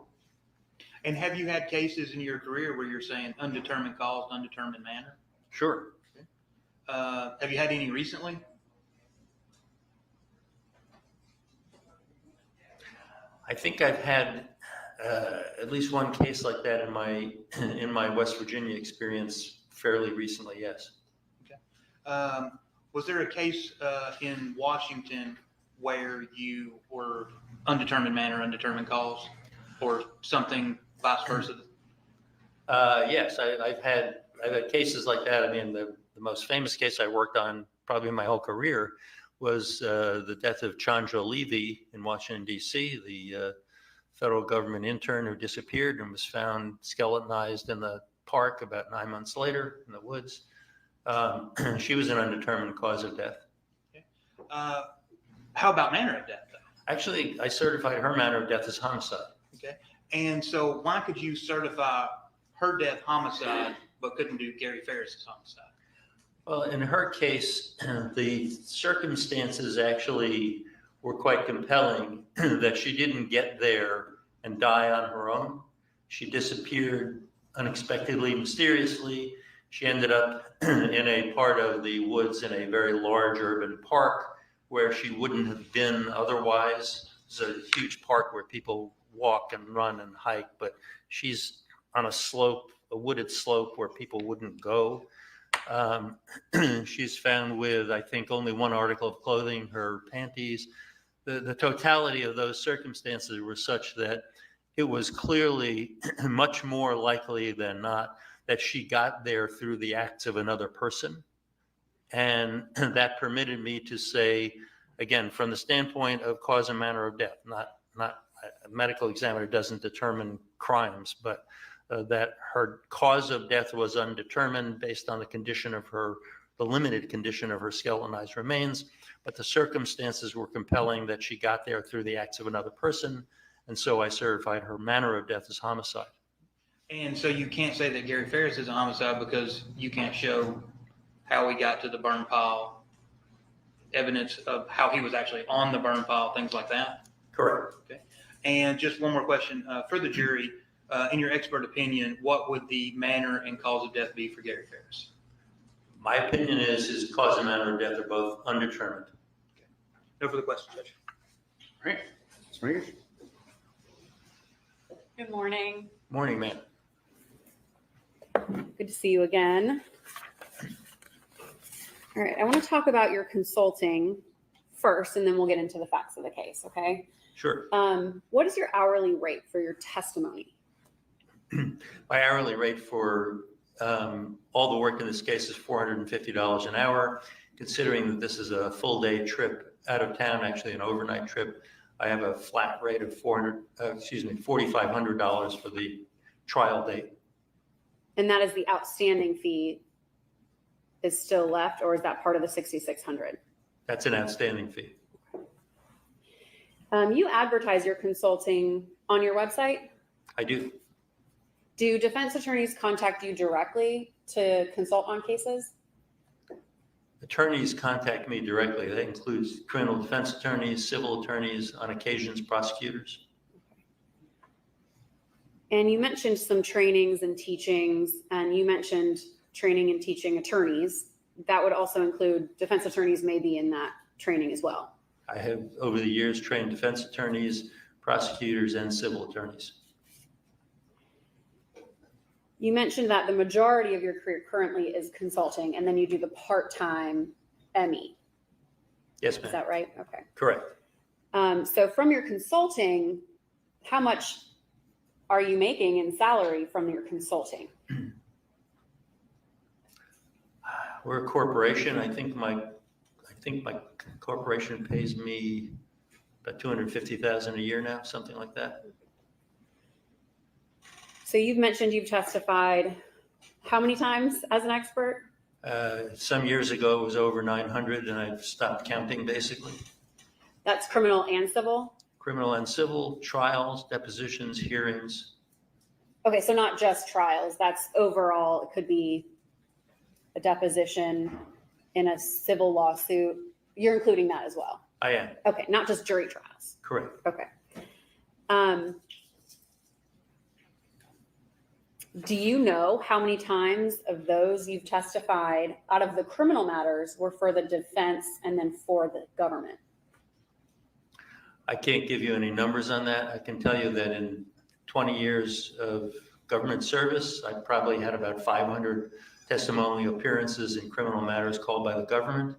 Speaker 4: And have you had cases in your career where you're saying undetermined cause, undetermined manner?
Speaker 5: Sure.
Speaker 4: Have you had any recently?
Speaker 5: I think I've had at least one case like that in my West Virginia experience fairly recently, yes.
Speaker 4: Okay. Was there a case in Washington where you were undetermined manner, undetermined cause, or something vice versa?
Speaker 5: Yes, I've had cases like that. I mean, the most famous case I worked on probably in my whole career was the death of Chandra Levy in Washington, D.C., the federal government intern who disappeared and was found skeletonized in the park about 9 months later in the woods. She was an undetermined cause of death.
Speaker 4: Okay. How about manner of death, though?
Speaker 5: Actually, I certified her manner of death as homicide.
Speaker 4: Okay. And so why could you certify her death homicide, but couldn't do Gary Farris's homicide?
Speaker 5: Well, in her case, the circumstances actually were quite compelling that she didn't get there and die on her own. She disappeared unexpectedly, mysteriously. She ended up in a part of the woods in a very large urban park where she wouldn't have been otherwise. It's a huge park where people walk and run and hike, but she's on a slope, a wooded slope where people wouldn't go. She's found with, I think, only one article of clothing, her panties. The totality of those circumstances were such that it was clearly much more likely than not that she got there through the acts of another person. And that permitted me to say, again, from the standpoint of cause and manner of death, not a medical examiner doesn't determine crimes, but that her cause of death was undetermined based on the condition of the limited condition of her skeletonized remains, but the circumstances were compelling that she got there through the acts of another person, and so I certified her manner of death as homicide.
Speaker 4: And so you can't say that Gary Farris is a homicide because you can't show how he got to the burn pile, evidence of how he was actually on the burn pile, things like that?
Speaker 5: Correct.
Speaker 4: Okay. And just one more question for the jury. In your expert opinion, what would the manner and cause of death be for Gary Farris?
Speaker 5: My opinion is his cause and manner of death are both undetermined.
Speaker 4: Okay. No further questions, Judge.
Speaker 2: All right, Ms. Megan?
Speaker 3: Good morning.
Speaker 5: Morning, ma'am.
Speaker 3: Good to see you again. All right, I want to talk about your consulting first, and then we'll get into the facts of the case, okay?
Speaker 5: Sure.
Speaker 3: What is your hourly rate for your testimony?
Speaker 5: My hourly rate for all the work in this case is $450 an hour. Considering that this is a full day trip out of town, actually an overnight trip, I have a flat rate of $4,500 for the trial date.
Speaker 3: And that is the outstanding fee is still left, or is that part of the $6,600?
Speaker 5: That's an outstanding fee.
Speaker 3: You advertise your consulting on your website.
Speaker 5: I do.
Speaker 3: Do defense attorneys contact you directly to consult on cases?
Speaker 5: Attorneys contact me directly. That includes criminal defense attorneys, civil attorneys, on occasions prosecutors.
Speaker 3: And you mentioned some trainings and teachings, and you mentioned training and teaching attorneys. That would also include defense attorneys may be in that training as well.
Speaker 5: I have, over the years, trained defense attorneys, prosecutors, and civil attorneys.
Speaker 3: You mentioned that the majority of your career currently is consulting, and then you do the part-time ME.
Speaker 5: Yes, ma'am.
Speaker 3: Is that right? Okay.
Speaker 5: Correct.
Speaker 3: So from your consulting, how much are you making in salary from your consulting?
Speaker 5: We're a corporation. I think my corporation pays me about $250,000 a year now, something like that.
Speaker 3: So you've mentioned you've testified how many times as an expert?
Speaker 5: Some years ago, it was over 900, and I've stopped counting, basically.
Speaker 3: That's criminal and civil?
Speaker 5: Criminal and civil, trials, depositions, hearings.
Speaker 3: Okay, so not just trials. That's overall, it could be a deposition in a civil lawsuit. You're including that as well?
Speaker 5: I am.
Speaker 3: Okay, not just jury trials.
Speaker 5: Correct.
Speaker 3: Okay. Do you know how many times of those you've testified out of the criminal matters were for the defense and then for the government?
Speaker 5: I can't give you any numbers on that. I can tell you that in 20 years of government service, I probably had about 500 testimonial appearances in criminal matters called by the government.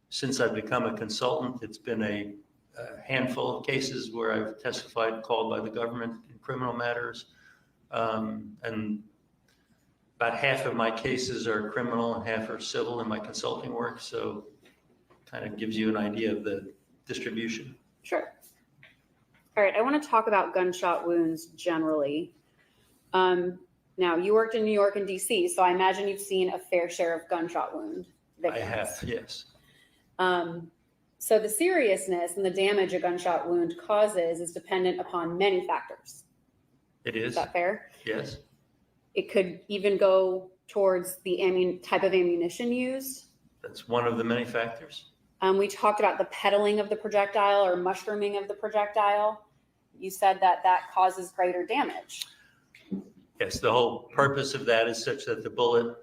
Speaker 5: Since I've become a consultant, it's been a handful of cases where I've testified called by the government in criminal matters. And about half of my cases are criminal and half are civil in my consulting work. So kind of gives you an idea of the distribution.
Speaker 3: Sure. All right, I want to talk about gunshot wounds generally. Now, you worked in New York and DC, so I imagine you've seen a fair share of gunshot wound victims.
Speaker 5: I have, yes.
Speaker 3: So the seriousness and the damage a gunshot wound causes is dependent upon many factors.
Speaker 5: It
Speaker 3: Is
Speaker 5: is,
Speaker 3: that fair?
Speaker 5: yes.
Speaker 3: It could even go towards the type of ammunition used.
Speaker 5: That's one of the many factors.
Speaker 3: We talked about the pedaling of the projectile or mushrooming of the projectile. You said that that causes greater damage.
Speaker 5: Yes, the whole purpose of that is such that the bullet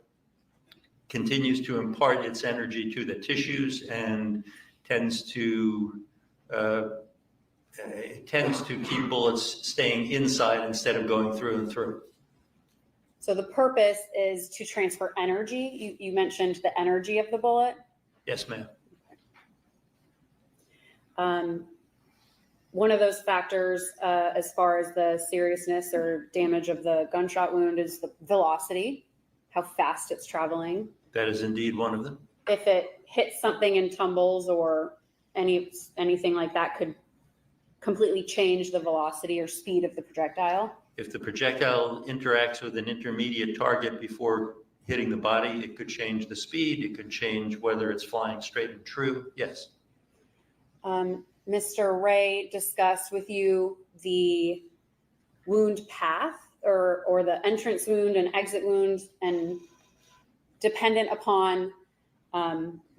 Speaker 5: continues to impart its energy to the tissues and tends to keep bullets staying inside instead of going through and through.
Speaker 3: So the purpose is to transfer energy. You mentioned the energy of the bullet.
Speaker 5: Yes, ma'am.
Speaker 3: One of those factors, as far as the seriousness or damage of the gunshot wound, is the velocity, how fast it's traveling.
Speaker 5: That is indeed one of them.
Speaker 3: If it hits something and tumbles or anything like that, could completely change the velocity or speed of the projectile.
Speaker 5: If the projectile interacts with an intermediate target before hitting the body, it could change the speed. It could change whether it's flying straight and true. Yes.
Speaker 3: Mr. Ray discussed with you the wound path or the entrance wound and exit wound, and dependent upon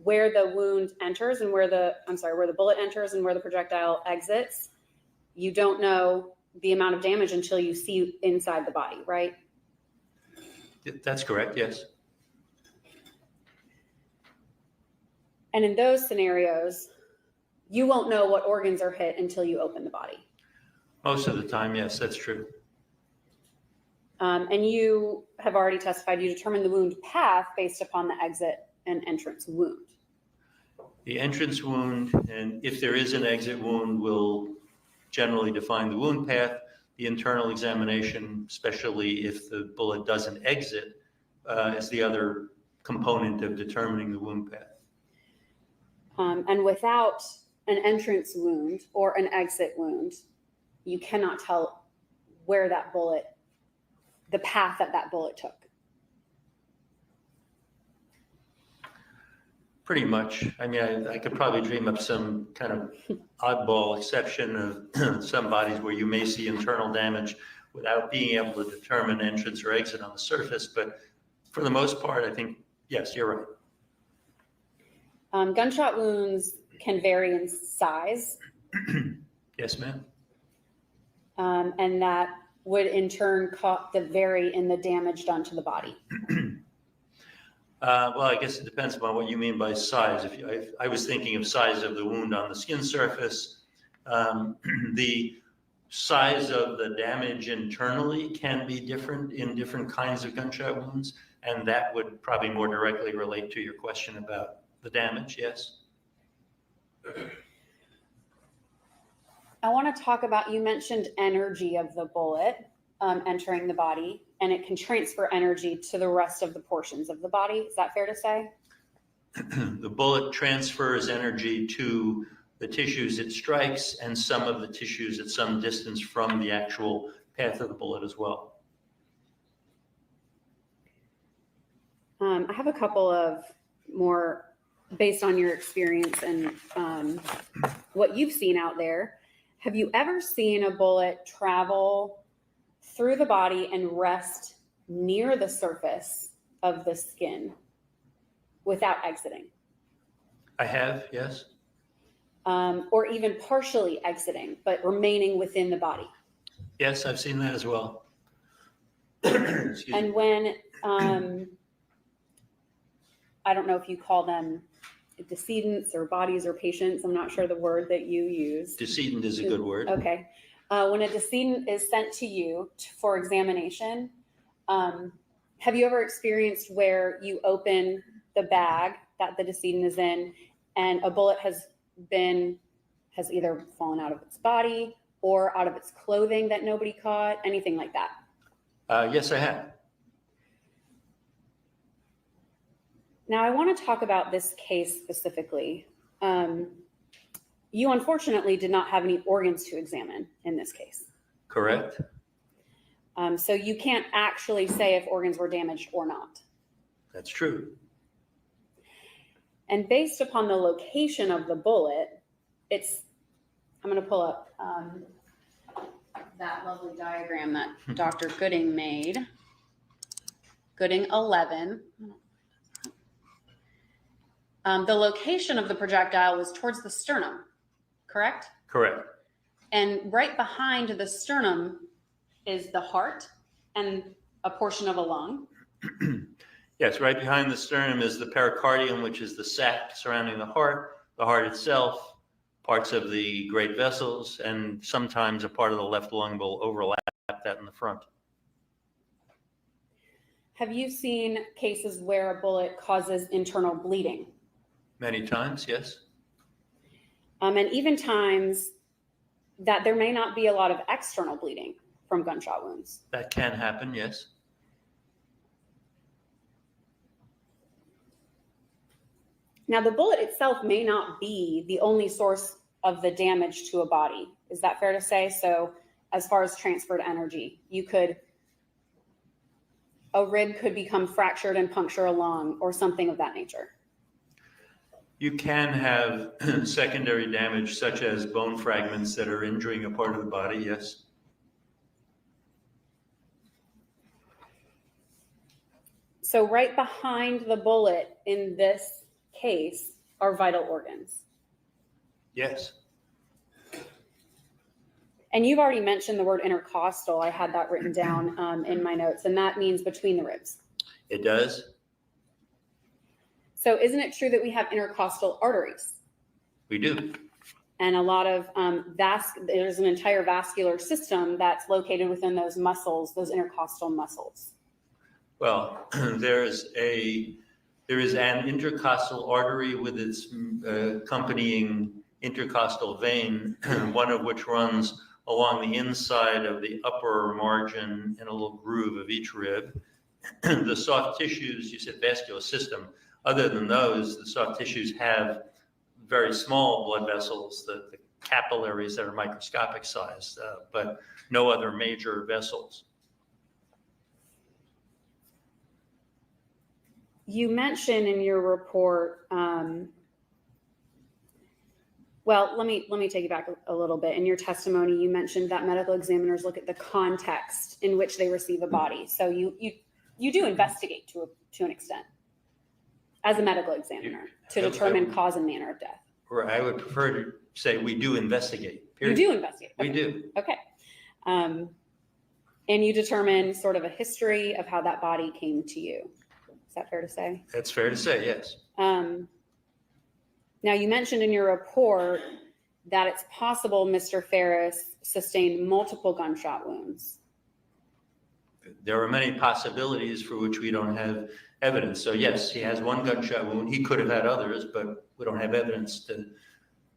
Speaker 3: where the wound enters and where the bullet enters and where the projectile exits, you don't know the amount of damage until you see inside the body, right?
Speaker 5: That's correct, yes.
Speaker 3: And in those scenarios, you won't know what organs are hit until you open the body.
Speaker 5: Most of the time, yes, that's true.
Speaker 3: And you have already testified, you determine the wound path based upon the exit and entrance wound.
Speaker 5: The entrance wound, and if there is an exit wound, will generally define the wound path. The internal examination, especially if the bullet doesn't exit, is the other component of determining the wound path.
Speaker 3: And without an entrance wound or an exit wound, you cannot tell where that bullet, the path that bullet took.
Speaker 5: Pretty much. I mean, I could probably dream up some kind of oddball exception of some bodies where you may see internal damage without being able to determine entrance or exit on the surface. But for the most part, I think, yes, you're right.
Speaker 3: Gunshot wounds can vary in size.
Speaker 5: Yes, ma'am.
Speaker 3: And that would in turn vary in the damage done to the body.
Speaker 5: Well, I guess it depends upon what you mean by size. If I was thinking of size of the wound on the skin surface, the size of the damage internally can be different in different kinds of gunshot wounds, and that would probably more directly relate to your question about the damage, yes?
Speaker 3: I want to talk about, you mentioned energy of the bullet entering the body, and it can transfer energy to the rest of the portions of the body. Is that fair to say?
Speaker 5: The bullet transfers energy to the tissues it strikes and some of the tissues at some distance from the actual path of the bullet as well.
Speaker 3: I have a couple of more based on your experience and what you've seen out there. Have you ever seen a bullet travel through the body and rest near the surface of the skin without exiting?
Speaker 5: I have, yes.
Speaker 3: Or even partially exiting, but remaining within the body?
Speaker 5: Yes, I've seen that as well.
Speaker 3: And when, I don't know if you call them decedents or bodies or patients, I'm not sure the word that you use.
Speaker 5: Decedent is a good word.
Speaker 3: Okay. When a decedent is sent to you for examination, have you ever experienced where you open the bag that the decedent is in and a bullet has either fallen out of its body or out of its clothing that nobody caught, anything like that?
Speaker 5: Yes, I have.
Speaker 3: Now, I want to talk about this case specifically. You unfortunately did not have any organs to examine in this case.
Speaker 5: Correct.
Speaker 3: So you can't actually say if organs were damaged or not.
Speaker 5: That's true.
Speaker 3: And based upon the location of the bullet, I'm going to pull up that lovely diagram that Dr. Gooding made. Gooding 11. The location of the projectile was towards the sternum, correct?
Speaker 5: Correct.
Speaker 3: And right behind the sternum is the heart and a portion of a lung.
Speaker 5: Yes, right behind the sternum is the pericardium, which is the sac surrounding the heart itself, parts of the great vessels, and sometimes a part of the left lung will overlap that in the front.
Speaker 3: Have you seen cases where a bullet causes internal bleeding?
Speaker 5: Many times, yes.
Speaker 3: And even times that there may not be a lot of external bleeding from gunshot wounds.
Speaker 5: That can happen, yes.
Speaker 3: Now, the bullet itself may not be the only source of the damage to a body. Is that fair to say? So as far as transferred energy, a rib could become fractured and puncture a lung or something of that nature.
Speaker 5: You can have secondary damage, such as bone fragments that are injuring a part of the body, yes.
Speaker 3: So right behind the bullet in this case are vital organs.
Speaker 5: Yes.
Speaker 3: And you've already mentioned the word intercostal. I had that written down in my notes, and that means between the ribs.
Speaker 5: It does.
Speaker 3: So isn't it true that we have intercostal arteries?
Speaker 5: We do.
Speaker 3: And a lot of there's an entire vascular system that's located within those muscles, those intercostal muscles.
Speaker 5: Well, there is an intercostal artery with its accompanying intercostal vein, one of which runs along the inside of the upper margin in a little groove of each rib. The soft tissues, you said vascular system. Other than those, the soft tissues have very small blood vessels, the capillaries that are microscopic size, but no other major vessels.
Speaker 3: You mentioned in your report, well, let me take you back a little bit. In your testimony, you mentioned that medical examiners look at the context in which they receive a body. So you do investigate to an extent as a medical examiner to determine cause and manner of death.
Speaker 5: Or I would prefer to say we do investigate. Period.
Speaker 3: You do investigate. Okay.
Speaker 5: We do.
Speaker 3: Okay. And you determine sort of a history of how that body came to you. Is that fair to say?
Speaker 5: That's fair to say, yes.
Speaker 3: Now, you mentioned in your report that it's possible Mr. Farris sustained multiple gunshot wounds.
Speaker 5: There are many possibilities for which we don't have evidence. So yes, he has one gunshot wound. He could have had others, but we don't have evidence to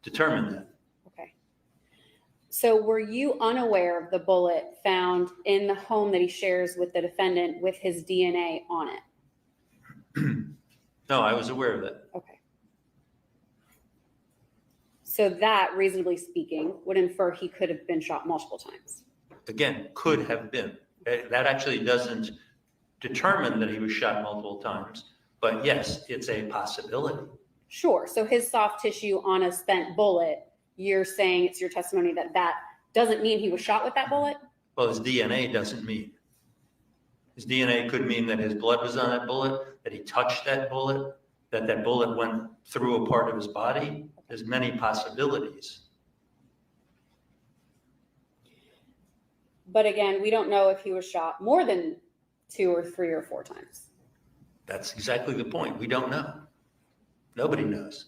Speaker 5: determine that.
Speaker 3: Okay. So were you unaware of the bullet found in the home that he shares with the defendant with his DNA on it?
Speaker 5: No, I was aware of that.
Speaker 3: Okay. So that, reasonably speaking, would infer he could have been shot multiple times.
Speaker 5: Again, could have been. That actually doesn't determine that he was shot multiple times, but yes, it's a possibility.
Speaker 3: Sure. So his soft tissue on a spent bullet, you're saying it's your testimony that that doesn't mean he was shot with that bullet?
Speaker 5: Well, his DNA doesn't mean. His DNA could mean that his blood was on that bullet, that he touched that bullet, that that bullet went through a part of his body. There's many possibilities.
Speaker 3: But again, we don't know if he was shot more than 2 or 3 or 4 times.
Speaker 5: That's exactly the point. We don't know. Nobody knows.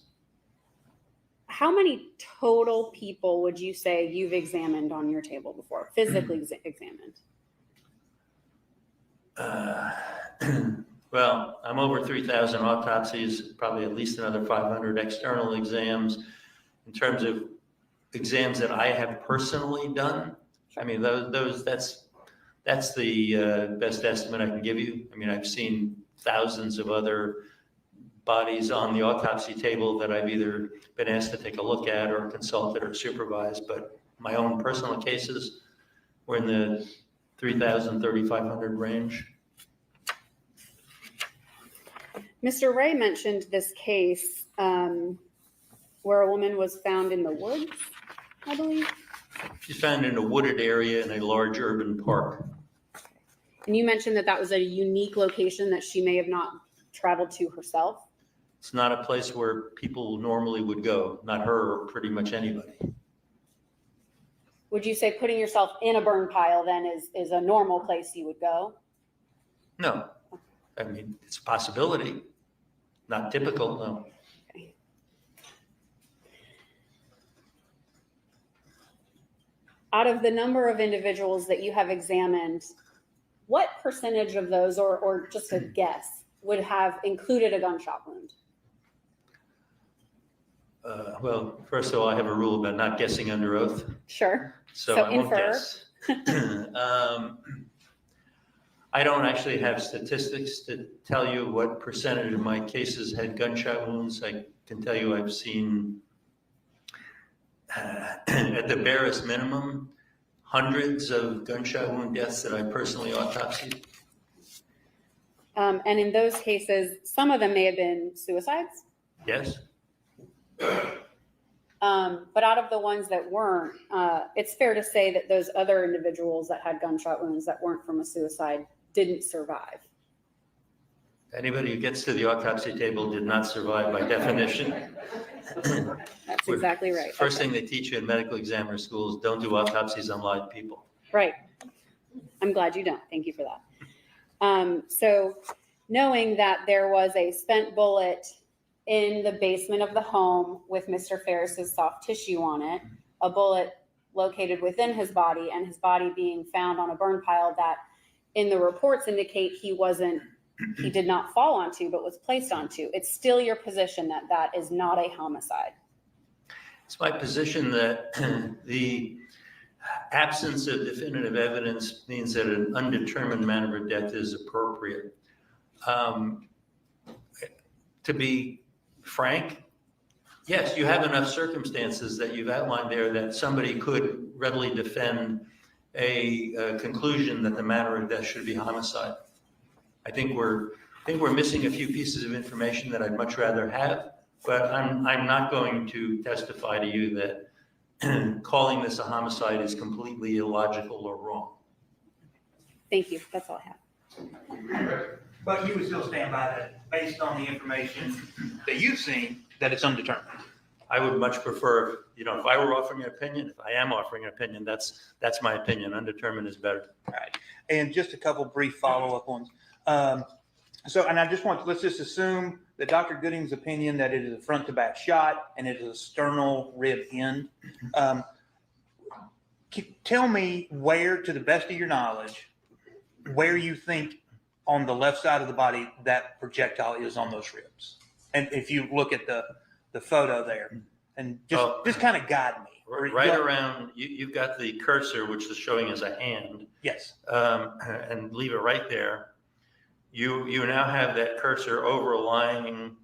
Speaker 3: How many total people would you say you've examined on your table before, physically examined?
Speaker 5: Well, I'm over 3,000 autopsies, probably at least another 500 external exams. In terms of exams that I have personally done, I mean, that's the best estimate I can give you. I mean, I've seen thousands of other bodies on the autopsy table that I've either been asked to take a look at or consulted or supervised, but my own personal cases were in the 3,000, 3,500 range.
Speaker 3: Mr. Ray mentioned this case where a woman was found in the woods, I believe.
Speaker 5: She's found in a wooded area in a large urban park.
Speaker 3: And you mentioned that that was a unique location that she may have not traveled to herself.
Speaker 5: It's not a place where people normally would go, not her or pretty much anybody.
Speaker 3: Would you say putting yourself in a burn pile then is a normal place you would go?
Speaker 5: No, I mean, it's a possibility, not typical, no.
Speaker 3: Okay. Out of the number of individuals that you have examined, what percentage of those, or just a guess, would have included a gunshot wound?
Speaker 5: Well, first of all, I have a rule about not guessing under oath,
Speaker 3: Sure.
Speaker 5: so
Speaker 3: So
Speaker 5: I won't
Speaker 3: infer.
Speaker 5: guess. I don't actually have statistics to tell you what percentage of my cases had gunshot wounds. I can tell you I've seen, at the barest minimum, hundreds of gunshot wound deaths that I personally autopsied.
Speaker 3: And in those cases, some of them may have been suicides.
Speaker 5: Yes,
Speaker 3: But out of the ones that weren't, it's fair to say that those other individuals that had gunshot wounds that weren't from a suicide didn't survive.
Speaker 5: anybody who gets to the autopsy table did not survive by definition.
Speaker 3: That's exactly right.
Speaker 5: First
Speaker 3: Okay.
Speaker 5: thing they teach you in medical examiner schools, don't do autopsies on live people.
Speaker 3: Right. I'm glad you don't. Thank you for that. So knowing that there was a spent bullet in the basement of the home with Mr. Farris's soft tissue on it, a bullet located within his body, and his body being found on a burn pile that in the reports indicate he did not fall onto, but was placed onto. It's still your position that that is not a homicide.
Speaker 5: It's my position that the absence of definitive evidence means that an undetermined manner of death is appropriate. To be frank, yes, you have enough circumstances that you've outlined there that somebody could readily defend a conclusion that the manner of death should be homicide. I think we're missing a few pieces of information that I'd much rather have, but I'm not going to testify to you that calling this a homicide is completely illogical or wrong.
Speaker 3: Thank you. That's all I have.
Speaker 4: But you would still stand by that, based on the information that you've seen, that it's undetermined.
Speaker 5: I would much prefer, if I were offering an opinion, if I am offering an opinion, that's my opinion. Undetermined is better.
Speaker 4: Right. And just a couple brief follow-up ones. Let's just assume that Dr. Gooding's opinion that it is a front to back shot and it is a sternal rib end. Tell me where, to the best of your knowledge, where you think on the left side of the body that projectile is on those ribs. And if you look at the photo there, and just kind of guide me.
Speaker 5: Right around, you've got the cursor, which is showing as a hand.
Speaker 4: Yes.
Speaker 5: And leave it right there. You now have that cursor overlying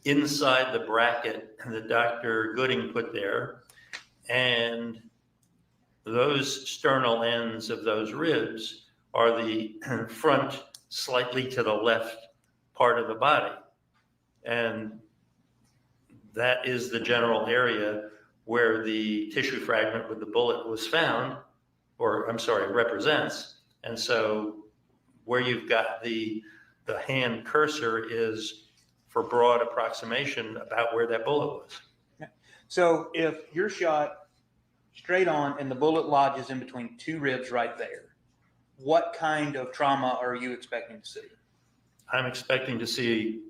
Speaker 5: inside the bracket that Dr. Gooding put there. And those sternal ends of those ribs are the front, slightly to the left part of the body. And that is the general area where the tissue fragment with the bullet was found, represents. And so where you've got the hand cursor is, for broad approximation, about where that bullet was.
Speaker 4: So if you're shot straight on and the bullet lodges in between two ribs right there, what kind of trauma are you expecting to see?
Speaker 5: I'm expecting to see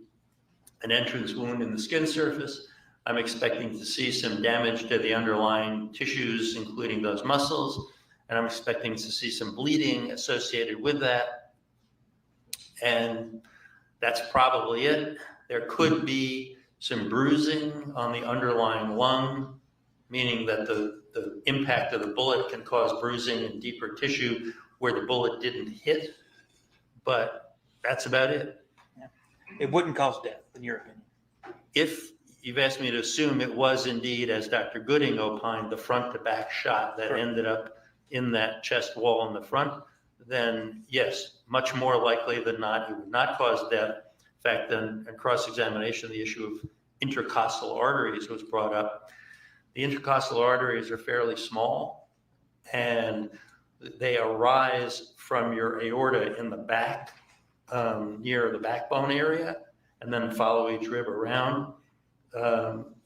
Speaker 5: an entrance wound in the skin surface. I'm expecting to see some damage to the underlying tissues, including those muscles. And I'm expecting to see some bleeding associated with that. And that's probably it. There could be some bruising on the underlying lung, meaning that the impact of the bullet can cause bruising in deeper tissue where the bullet didn't hit. But that's about it.
Speaker 4: It wouldn't cause death, in your opinion.
Speaker 5: If you've asked me to assume it was indeed, as Dr. Gooding opined, the front to back shot that ended up in that chest wall in the front, then yes, much more likely than not, it would not cause death. In fact, then in cross-examination, the issue of intercostal arteries was brought up. The intercostal arteries are fairly small, and they arise from your aorta in the back, near the backbone area, and then follow each rib around.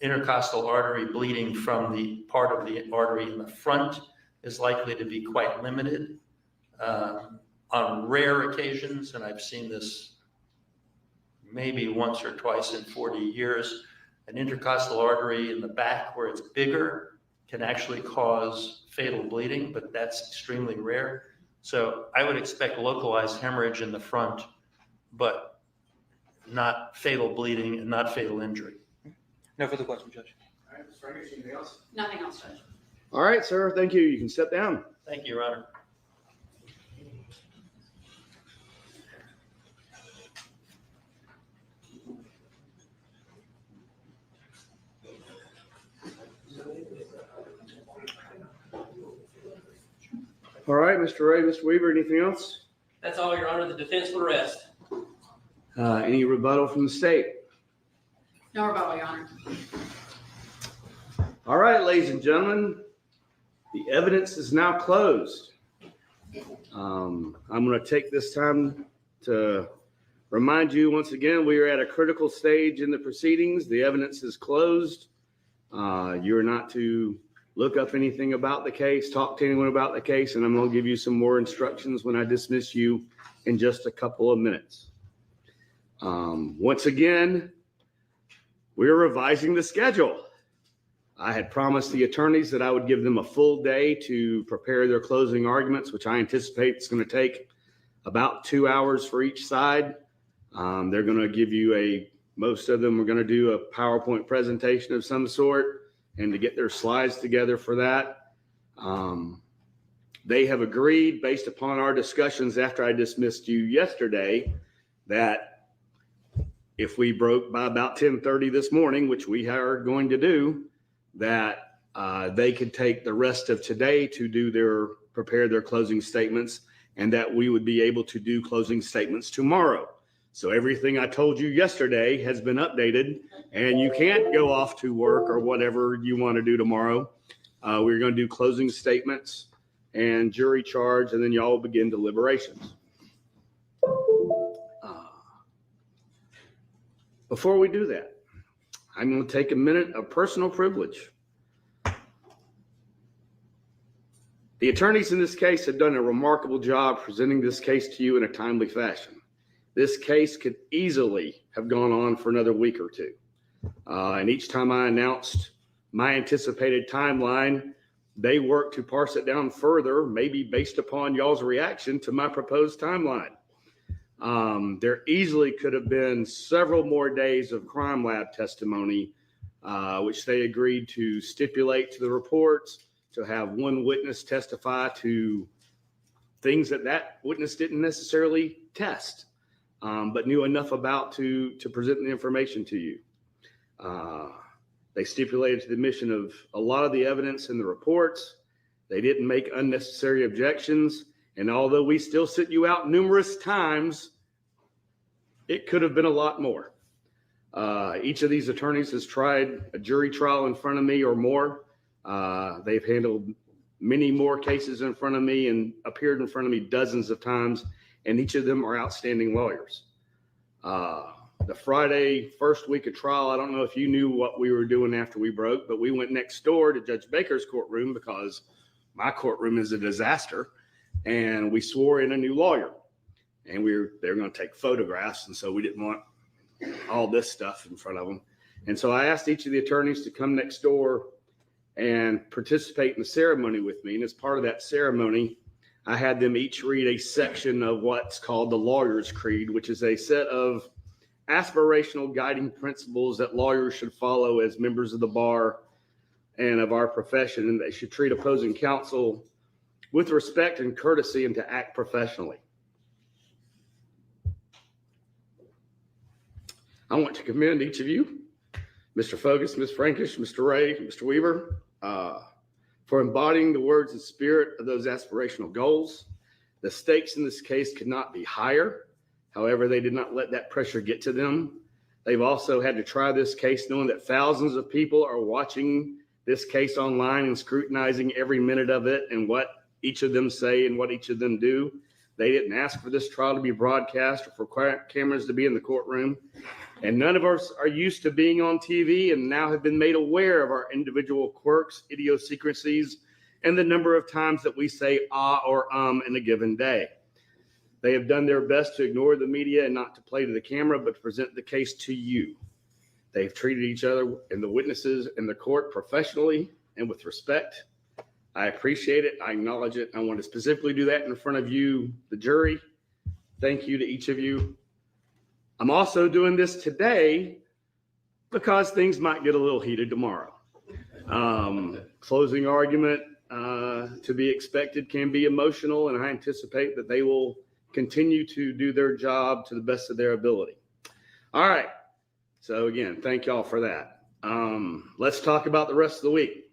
Speaker 5: Intercostal artery bleeding from the part of the artery in the front is likely to be quite limited. On rare occasions, and I've seen this maybe once or twice in 40 years, an intercostal artery in the back where it's bigger can actually cause fatal bleeding, but that's extremely rare. So I would expect localized hemorrhage in the front, but not fatal bleeding and not fatal injury.
Speaker 4: No further questions, Judge.
Speaker 2: All right, Ms. Frankish, anything else?
Speaker 3: Nothing else, Judge.
Speaker 2: All right, sir. Thank you. You can step down.
Speaker 5: Thank you, Your Honor.
Speaker 2: All right, Mr. Ray, Mr. Weaver, anything else?
Speaker 6: That's all, Your Honor. The defense will rest.
Speaker 2: Any rebuttal from the state?
Speaker 3: No rebuttal, Your Honor.
Speaker 2: All right, ladies and gentlemen, the evidence is now closed. I'm going to take this time to remind you once again, we are at a critical stage in the proceedings. The evidence is closed. You're not to look up anything about the case, talk to anyone about the case, and I'm going to give you some more instructions when I dismiss you in just a couple of minutes. Once again, we're revising the schedule. I had promised the attorneys that I would give them a full day to prepare their closing arguments, which I anticipate is going to take about 2 hours for each side. They're going to give you most of them are going to do a PowerPoint presentation of some sort, and to get their slides together for that. They have agreed, based upon our discussions after I dismissed you yesterday, that if we broke by about 10:30 this morning, which we are going to do, that they could take the rest of today to prepare their closing statements, and that we would be able to do closing statements tomorrow. So everything I told you yesterday has been updated, and you can't go off to work or whatever you want to do tomorrow. We're going to do closing statements and jury charge, and then y'all will begin deliberations. Before we do that, I'm going to take a minute of personal privilege. The attorneys in this case have done a remarkable job presenting this case to you in a timely fashion. This case could easily have gone on for another week or two. And each time I announced my anticipated timeline, they worked to parse it down further, maybe based upon y'all's reaction to my proposed timeline. There easily could have been several more days of crime lab testimony, which they agreed to stipulate to the reports, to have one witness testify to things that witness didn't necessarily test, but knew enough about to present the information to you. They stipulated to the admission of a lot of the evidence in the reports. They didn't make unnecessary objections. And although we still sit you out numerous times, it could have been a lot more. Each of these attorneys has tried a jury trial in front of me or more. They've handled many more cases in front of me and appeared in front of me dozens of times, and each of them are outstanding lawyers. The Friday first week of trial, I don't know if you knew what we were doing after we broke, but we went next door to Judge Baker's courtroom because my courtroom is a disaster, and we swore in a new lawyer. And they're going to take photographs, and so we didn't want all this stuff in front of them. And so I asked each of the attorneys to come next door and participate in the ceremony with me. And as part of that ceremony, I had them each read a section of what's called the Lawyer's Creed, which is a set of aspirational guiding principles that lawyers should follow as members of the bar and of our profession. And they should treat opposing counsel with respect and courtesy, and to act professionally. I want to commend each of you, Mr. Fogus, Ms. Frankish, Mr. Ray, Mr. Weaver, for embodying the words and spirit of those aspirational goals. The stakes in this case could not be higher. However, they did not let that pressure get to them. They've also had to try this case knowing that thousands of people are watching this case online and scrutinizing every minute of it and what each of them say and what each of them do. They didn't ask for this trial to be broadcast or for cameras to be in the courtroom. And none of us are used to being on TV and now have been made aware of our individual quirks, idiosyncrasies, and the number of times that we say or in a given day. They have done their best to ignore the media and not to play to the camera, but to present the case to you. They've treated each other and the witnesses in the court professionally and with respect. I appreciate it. I acknowledge it. I want to specifically do that in front of you, the jury. Thank you to each of you. I'm also doing this today because things might get a little heated tomorrow. Closing argument to be expected can be emotional, and I anticipate that they will continue to do their job to the best of their ability. All right. So again, thank y'all for that. Let's talk about the rest of the week.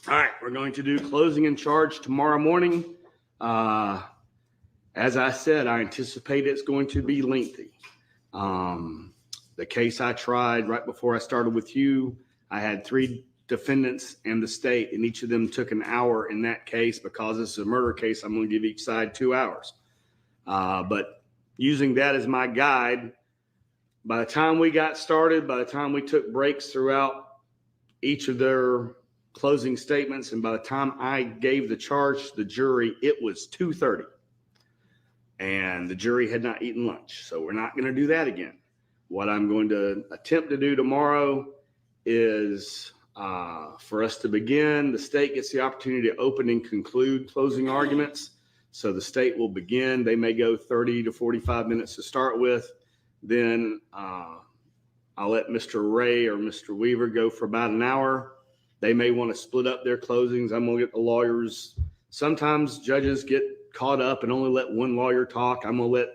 Speaker 2: All right, we're going to do closing and charge tomorrow morning. As I said, I anticipate it's going to be lengthy. The case I tried right before I started with you, I had 3 defendants and the state, and each of them took an hour in that case. Because this is a murder case, I'm going to give each side 2 hours. But using that as my guide, by the time we got started, by the time we took breaks throughout each of their closing statements, and by the time I gave the charge to the jury, it was 2:30. And the jury had not eaten lunch. So we're not going to do that again. What I'm going to attempt to do tomorrow is for us to begin. The state gets the opportunity to open and conclude closing arguments. So the state will begin. They may go 30 to 45 minutes to start with. Then I'll let Mr. Ray or Mr. Weaver go for about an hour. They may want to split up their closings. I'm going to get the lawyers. Sometimes judges get caught up and only let one lawyer talk. I'm going to let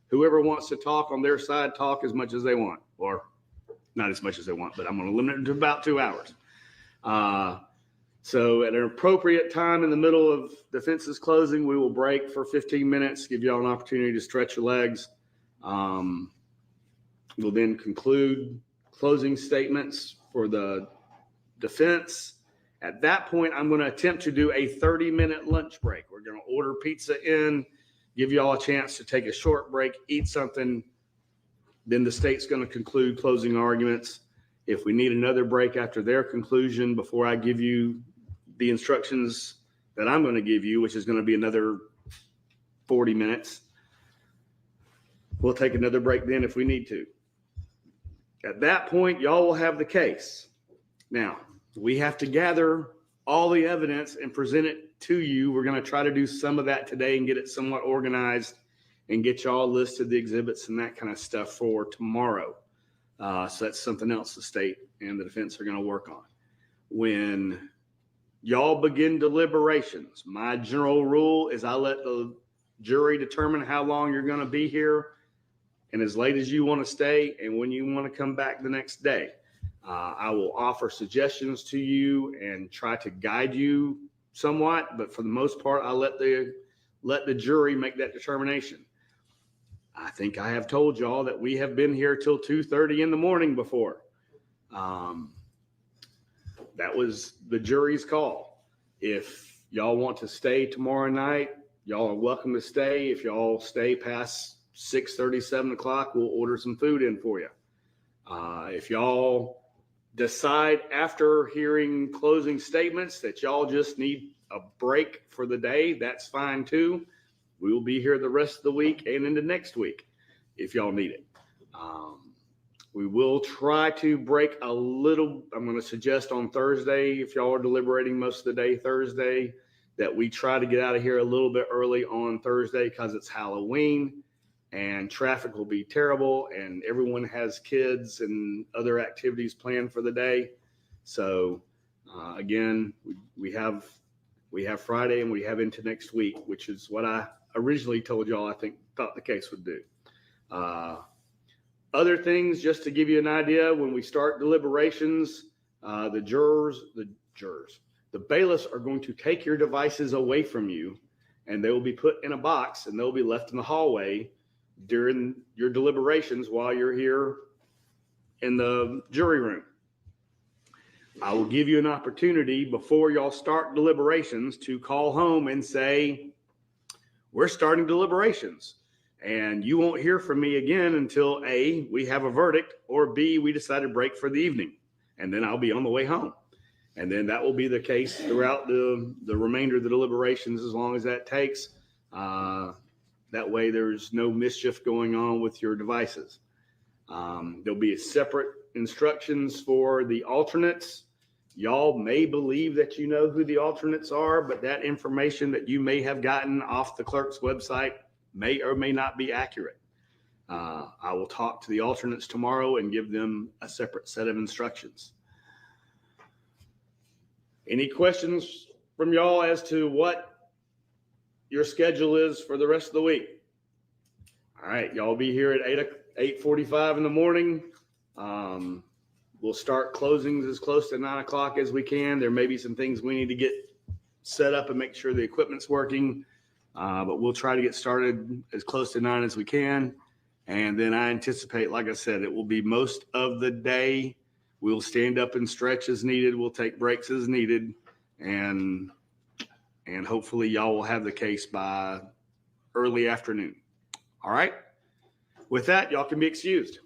Speaker 2: whoever wants to talk on their side talk as much as they want, or not as much as they want, but I'm going to limit it to about 2 hours. So at an appropriate time in the middle of defense's closing, we will break for 15 minutes, give y'all an opportunity to stretch your legs. We'll then conclude closing statements for the defense. At that point, I'm going to attempt to do a 30-minute lunch break. We're going to order pizza in, give you all a chance to take a short break, eat something. Then the state's going to conclude closing arguments. If we need another break after their conclusion before I give you the instructions that I'm going to give you, which is going to be another 40 minutes, we'll take another break then if we need to. At that point, y'all will have the case. Now, we have to gather all the evidence and present it to you. We're going to try to do some of that today and get it somewhat organized and get y'all listed the exhibits and that kind of stuff for tomorrow. So that's something else the state and the defense are going to work on. When y'all begin deliberations, my general rule is I let the jury determine how long you're going to be here and as late as you want to stay and when you want to come back the next day. I will offer suggestions to you and try to guide you somewhat, but for the most part, I let the jury make that determination. I think I have told y'all that we have been here till 2:30 in the morning before. That was the jury's call. If y'all want to stay tomorrow night, y'all are welcome to stay. If y'all stay past 6:30, 7 o'clock, we'll order some food in for you. If y'all decide after hearing closing statements that y'all just need a break for the day, that's fine too. We will be here the rest of the week and into next week if y'all need it. We will try to break a little. I'm going to suggest on Thursday, if y'all are deliberating most of the day Thursday, that we try to get out of here a little bit early on Thursday because it's Halloween and traffic will be terrible and everyone has kids and other activities planned for the day. So again, we have Friday and we have into next week, which is what I originally told y'all thought the case would do. Other things, just to give you an idea, when we start deliberations, the bailiffs are going to take your devices away from you and they will be put in a box and they'll be left in the hallway during your deliberations while you're here in the jury room. I will give you an opportunity before y'all start deliberations to call home and say, we're starting deliberations. And you won't hear from me again until A, we have a verdict, or B, we decide to break for the evening. And then I'll be on the way home. And then that will be the case throughout the remainder of the deliberations as long as that takes. That way there's no mischief going on with your devices. There'll be separate instructions for the alternates. Y'all may believe that you know who the alternates are, but that information that you may have gotten off the clerk's website may or may not be accurate. I will talk to the alternates tomorrow and give them a separate set of instructions. Any questions from y'all as to what your schedule is for the rest of the week? All right, y'all be here at 8:45 in the morning. We'll start closings as close to 9 o'clock as we can. There may be some things we need to get set up and make sure the equipment's working, but we'll try to get started as close to 9 as we can. And then I anticipate, like I said, it will be most of the day. We'll stand up and stretch as needed. We'll take breaks as needed. And hopefully y'all will have the case by early afternoon. All right. With that, y'all can be excused.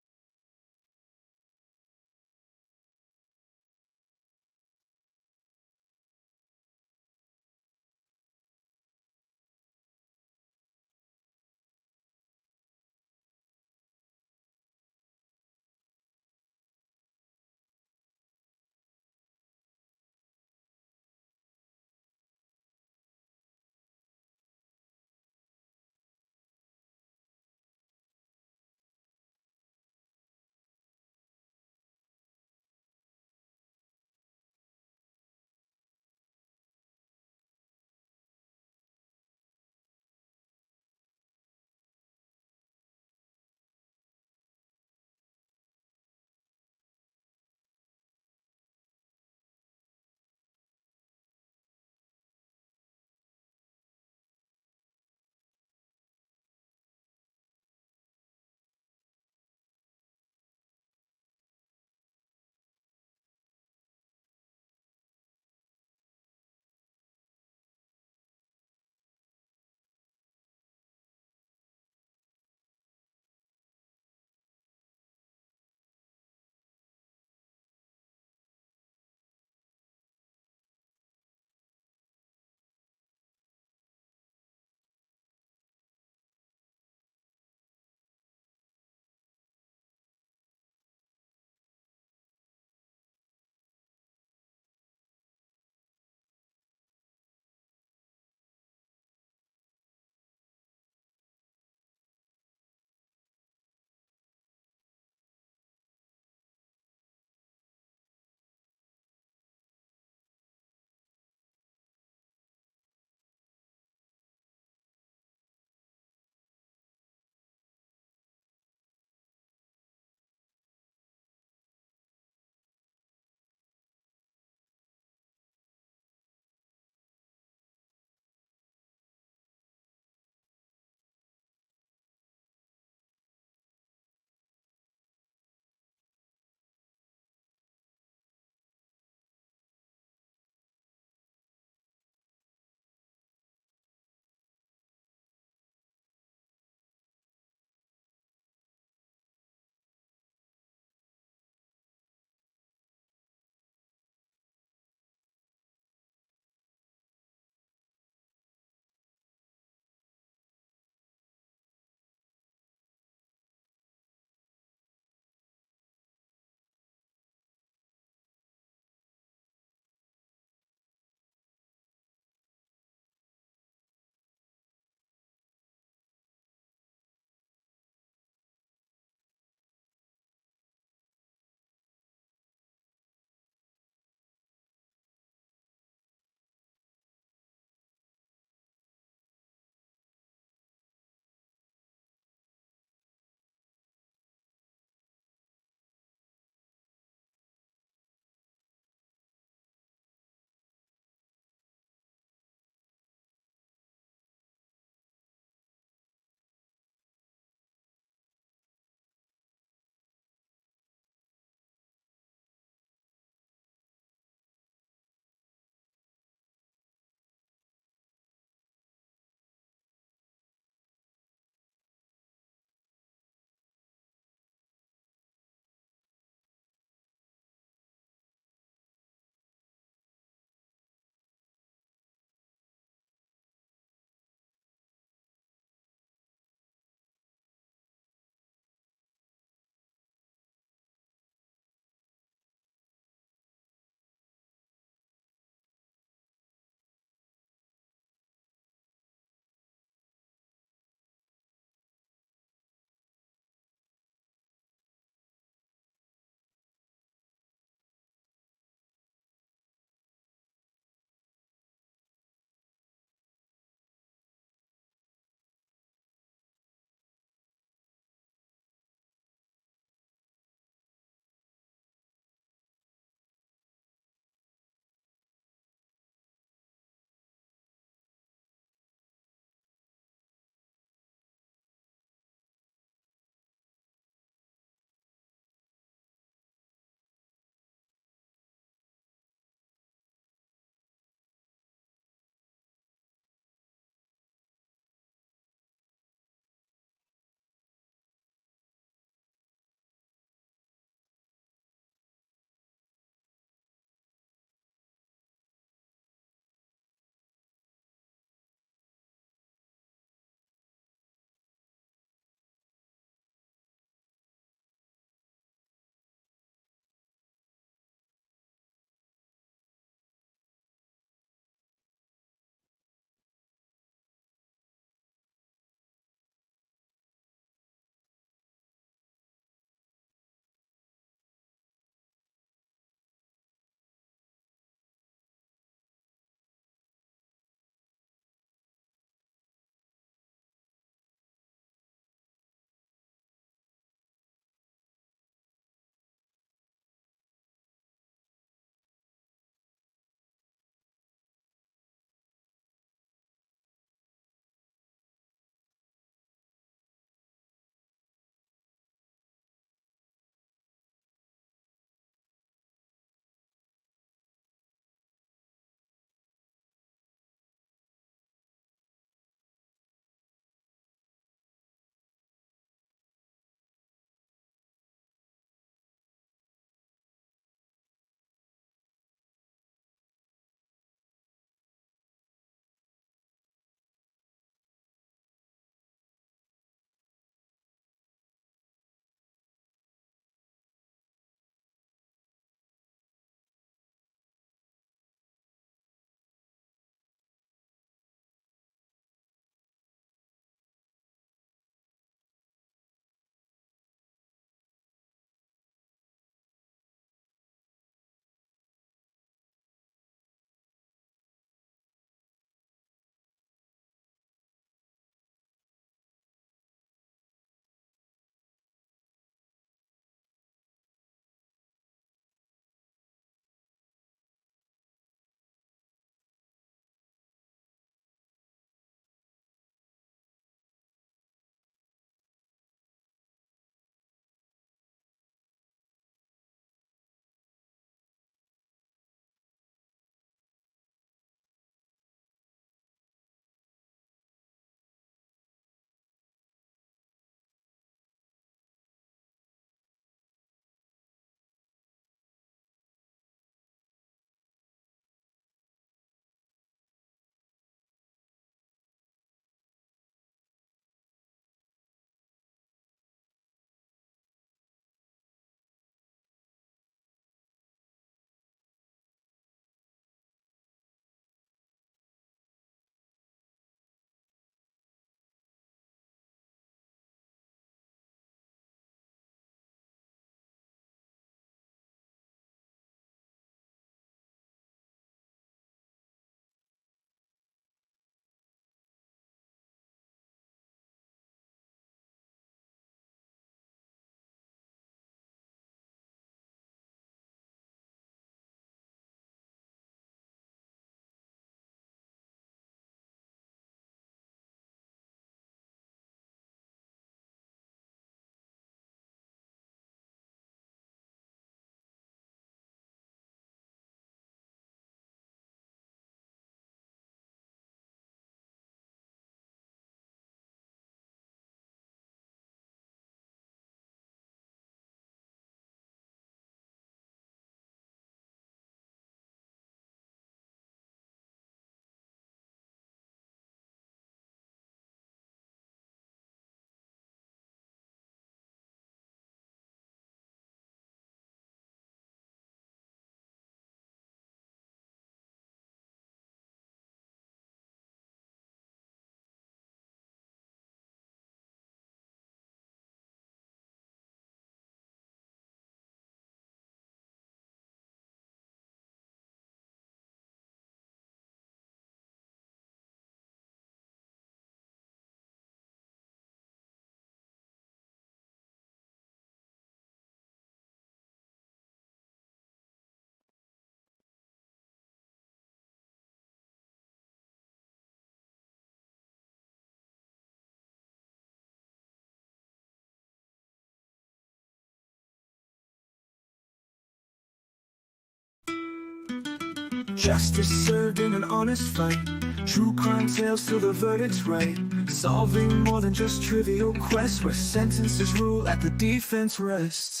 Speaker 1: Justice served in an honest fight. True crime tales till the verdict's right. Solving more than just trivial quests, where sentences rule at the defense rests.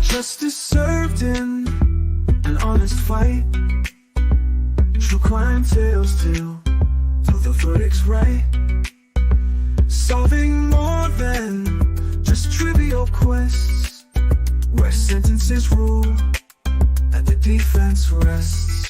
Speaker 1: Justice served in an honest fight. True crime tales till the verdict's right. Solving more than just trivial quests, where sentences rule at the defense rests.